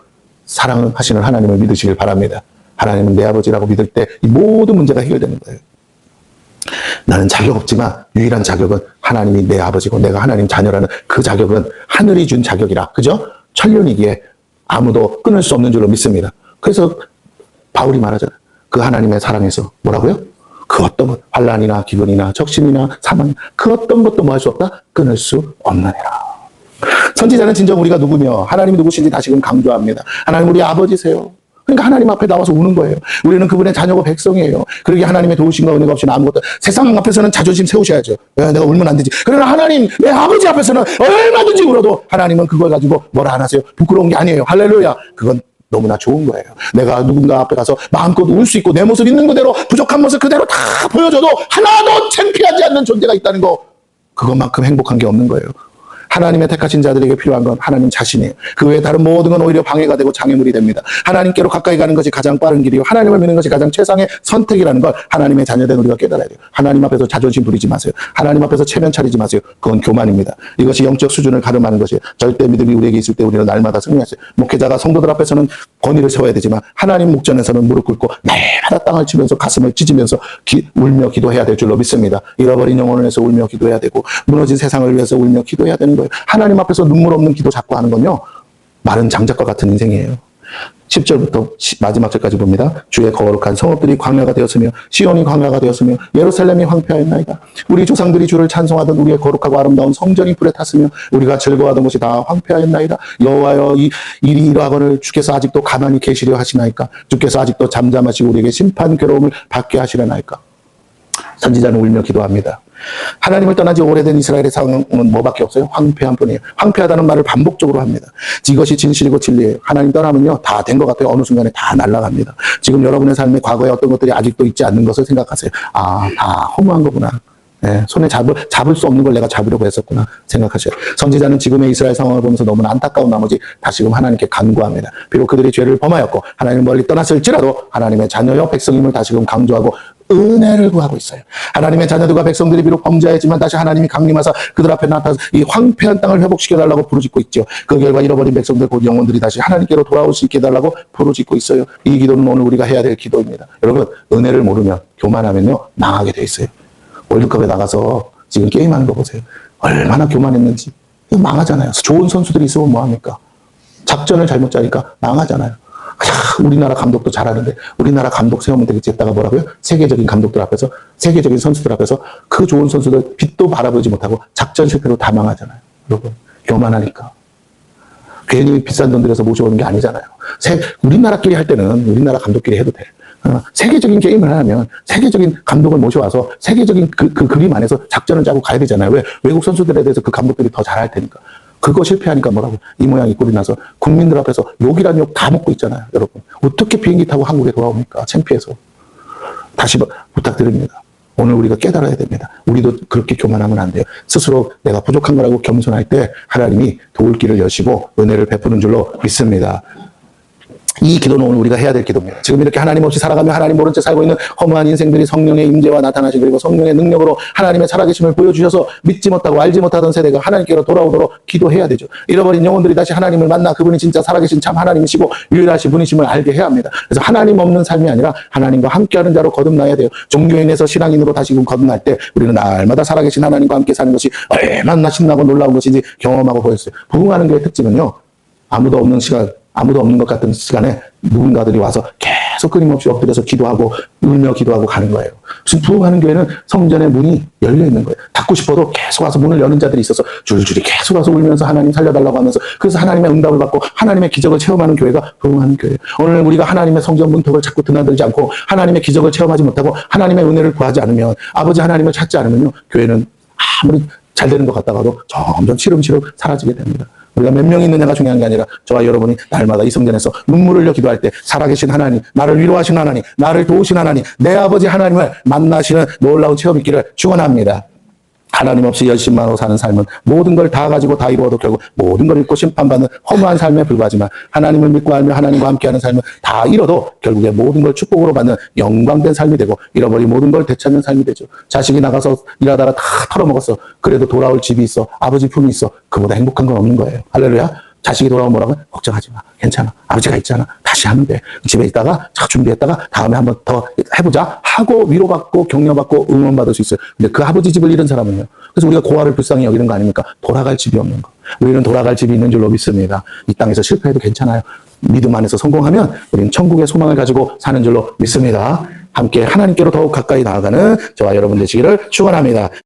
사랑하시는 하나님을 믿으시길 바랍니다. 하나님은 내 아버지라고 믿을 때 이 모든 문제가 해결되는 거예요. 나는 자격 없지만 유일한 자격은 하나님이 내 아버지고 내가 하나님 자녀라는 그 자격은 하늘이 준 자격이라. 그죠? 천륜이기에 아무도 끊을 수 없는 줄로 믿습니다. 그래서 바울이 말하잖아요. 그 하나님의 사랑에서 뭐라고요? 그 어떤 것, 환난이나 기근이나 적신이나 사망, 그 어떤 것도 뭐 할 수 없다? 끊을 수 없느니라. 선지자는 진정 우리가 누구며 하나님이 누구신지 다시금 강조합니다. 하나님 우리 아버지세요. 그러니까 하나님 앞에 나와서 우는 거예요. 우리는 그분의 자녀고 백성이에요. 그러기에 하나님의 도우심과 은혜가 없이는 아무것도, 세상 앞에서는 자존심 세우셔야죠. 내가 울면 안 되지. 그러나 하나님, 내 아버지 앞에서는 얼마든지 울어도 하나님은 그걸 가지고 뭐라 안 하세요. 부끄러운 게 아니에요. 할렐루야. 그건 너무나 좋은 거예요. 내가 누군가 앞에 가서 마음껏 울 수 있고 내 모습 있는 그대로, 부족한 모습 그대로 다 보여줘도 하나도 창피하지 않는 존재가 있다는 거, 그것만큼 행복한 게 없는 거예요. 하나님의 택하신 자들에게 필요한 건 하나님 자신이에요. 그 외에 다른 모든 건 오히려 방해가 되고 장애물이 됩니다. 하나님께로 가까이 가는 것이 가장 빠른 길이요, 하나님을 믿는 것이 가장 최상의 선택이라는 걸 하나님의 자녀된 우리가 깨달아야 돼요. 하나님 앞에서 자존심 부리지 마세요. 하나님 앞에서 체면 차리지 마세요. 그건 교만입니다. 이것이 영적 수준을 가름하는 것이에요. 절대 믿음이 우리에게 있을 때 우리는 날마다 승리하세요. 목회자가 성도들 앞에서는 권위를 세워야 되지만 하나님 목전에서는 무릎 꿇고 날마다 땅을 치면서 가슴을 찢으면서 울며 기도해야 될 줄로 믿습니다. 잃어버린 영혼을 위해서 울며 기도해야 되고, 무너진 세상을 위해서 울며 기도해야 되는 거예요. 하나님 앞에서 눈물 없는 기도 자꾸 하는 건요, 마른 장작과 같은 인생이에요. 10절부터 마지막 절까지 봅니다. 주의 거룩한 성읍들이 광야가 되었으며 시온이 광야가 되었으며 예루살렘이 황폐하였나이다. 우리 조상들이 주를 찬송하던 우리의 거룩하고 아름다운 성전이 불에 탔으며 우리가 즐거워하던 곳이 다 황폐하였나이다. 여호와여, 이 일이 이러하거늘 주께서 아직도 가만히 계시려 하시나이까? 주께서 아직도 잠잠하시고 우리에게 심판 괴로움을 받게 하시려나이까? 선지자는 울며 기도합니다. 하나님을 떠난 지 오래된 이스라엘의 상황은 뭐밖에 없어요? 황폐한 뿐이에요. 황폐하다는 말을 반복적으로 합니다. 이것이 진실이고 진리예요. 하나님 떠나면요, 다 된 것 같아요. 어느 순간에 다 날아갑니다. 지금 여러분의 삶에 과거에 어떤 것들이 아직도 있지 않는 것을 생각하세요. 아, 다 허무한 거구나. 네, 손에 잡을 수 없는 걸 내가 잡으려고 했었구나 생각하셔요. 선지자는 지금의 이스라엘 상황을 보면서 너무나 안타까운 나머지 다시금 하나님께 간구합니다. 비록 그들이 죄를 범하였고 하나님을 멀리 떠났을지라도 하나님의 자녀여 백성임을 다시금 강조하고 은혜를 구하고 있어요. 하나님의 자녀들과 백성들이 비록 범죄했지만 다시 하나님이 강림하사 그들 앞에 나타나서 이 황폐한 땅을 회복시켜달라고 부르짖고 있죠. 그 결과 잃어버린 백성들 곧 영혼들이 다시 하나님께로 돌아올 수 있게 해달라고 부르짖고 있어요. 이 기도는 오늘 우리가 해야 될 기도입니다. 여러분, 은혜를 모르면 교만하면요 망하게 돼 있어요. 월드컵에 나가서 지금 게임하는 거 보세요. 얼마나 교만했는지. 이거 망하잖아요. 좋은 선수들이 있으면 뭐합니까? 작전을 잘못 짜니까 망하잖아요. 우리나라 감독도 잘하는데 우리나라 감독 세우면 되겠지 했다가 뭐라고요? 세계적인 감독들 앞에서, 세계적인 선수들 앞에서 그 좋은 선수들 빛도 바라보지 못하고 작전 실패로 다 망하잖아요. 여러분, 교만하니까. 괜히 비싼 돈 들여서 모셔오는 게 아니잖아요. 우리나라끼리 할 때는 우리나라 감독끼리 해도 돼. 세계적인 게임을 하려면 세계적인 감독을 모셔와서 세계적인 그 그림 안에서 작전을 짜고 가야 되잖아요. 왜? 외국 선수들에 대해서 그 감독들이 더 잘할 테니까. 그거 실패하니까 뭐라고 이 모양 이 꼴이 나서 국민들 앞에서 욕이란 욕 다 먹고 있잖아요. 여러분, 어떻게 비행기 타고 한국에 돌아옵니까? 창피해서. 다시 부탁드립니다. 오늘 우리가 깨달아야 됩니다. 우리도 그렇게 교만하면 안 돼요. 스스로 내가 부족한 거라고 겸손할 때 하나님이 도울 길을 여시고 은혜를 베푸는 줄로 믿습니다. 이 기도는 오늘 우리가 해야 될 기도입니다. 지금 이렇게 하나님 없이 살아가며 하나님 모른 채 살고 있는 허무한 인생들이 성령의 임재와 나타나시고 그리고 성령의 능력으로 하나님의 살아계심을 보여주셔서 믿지 못하고 알지 못하던 세대가 하나님께로 돌아오도록 기도해야 되죠. 잃어버린 영혼들이 다시 하나님을 만나 그분이 진짜 살아계신 참 하나님이시고 유일하신 분이심을 알게 해야 합니다. 그래서 하나님 없는 삶이 아니라 하나님과 함께하는 자로 거듭나야 돼요. 종교인에서 신앙인으로 다시금 거듭날 때 우리는 날마다 살아계신 하나님과 함께 사는 것이 얼마나 신나고 놀라운 것인지 경험하고 보였어요. 부흥하는 교회 특징은요, 아무도 없는 시간, 아무도 없는 것 같은 시간에 누군가들이 와서 계속 끊임없이 엎드려서 기도하고 울며 기도하고 가는 거예요. 지금 부흥하는 교회는 성전의 문이 열려 있는 거예요. 닫고 싶어도 계속 와서 문을 여는 자들이 있어서 줄줄이 계속 와서 울면서 하나님 살려달라고 하면서 그래서 하나님의 응답을 받고 하나님의 기적을 체험하는 교회가 부흥하는 교회예요. 오늘 우리가 하나님의 성전 문턱을 자꾸 드나들지 않고 하나님의 기적을 체험하지 못하고 하나님의 은혜를 구하지 않으면, 아버지 하나님을 찾지 않으면요, 교회는 아무리 잘 되는 것 같다가도 점점 시름시름 사라지게 됩니다. 우리가 몇 명이 있느냐가 중요한 게 아니라 저와 여러분이 날마다 이 성전에서 눈물을 흘려 기도할 때 살아계신 하나님, 나를 위로하신 하나님, 나를 도우신 하나님, 내 아버지 하나님을 만나시는 놀라운 체험 있기를 축원합니다. 하나님 없이 열심만으로 사는 삶은 모든 걸 다 가지고 다 이루어도 결국 모든 걸 잃고 심판받는 허무한 삶에 불과하지만 하나님을 믿고 알며 하나님과 함께하는 삶은 다 잃어도 결국에 모든 걸 축복으로 받는 영광된 삶이 되고 잃어버린 모든 걸 되찾는 삶이 되죠. 자식이 나가서 일하다가 다 털어먹었어. 그래도 돌아올 집이 있어. 아버지 품이 있어. 그보다 행복한 건 없는 거예요. 할렐루야. 자식이 돌아오면 뭐라고? 걱정하지 마. 괜찮아. 아버지가 있잖아. 다시 하면 돼. 집에 있다가 자 준비했다가 다음에 한번 더 해보자 하고 위로받고 격려받고 응원받을 수 있어요. 근데 그 아버지 집을 잃은 사람은요. 그래서 우리가 고아를 불쌍히 여기는 거 아닙니까? 돌아갈 집이 없는 거. 우리는 돌아갈 집이 있는 줄로 믿습니다. 이 땅에서 실패해도 괜찮아요. 믿음 안에서 성공하면 우리는 천국의 소망을 가지고 사는 줄로 믿습니다. 함께 하나님께로 더욱 가까이 나아가는 저와 여러분 되시기를 축원합니다.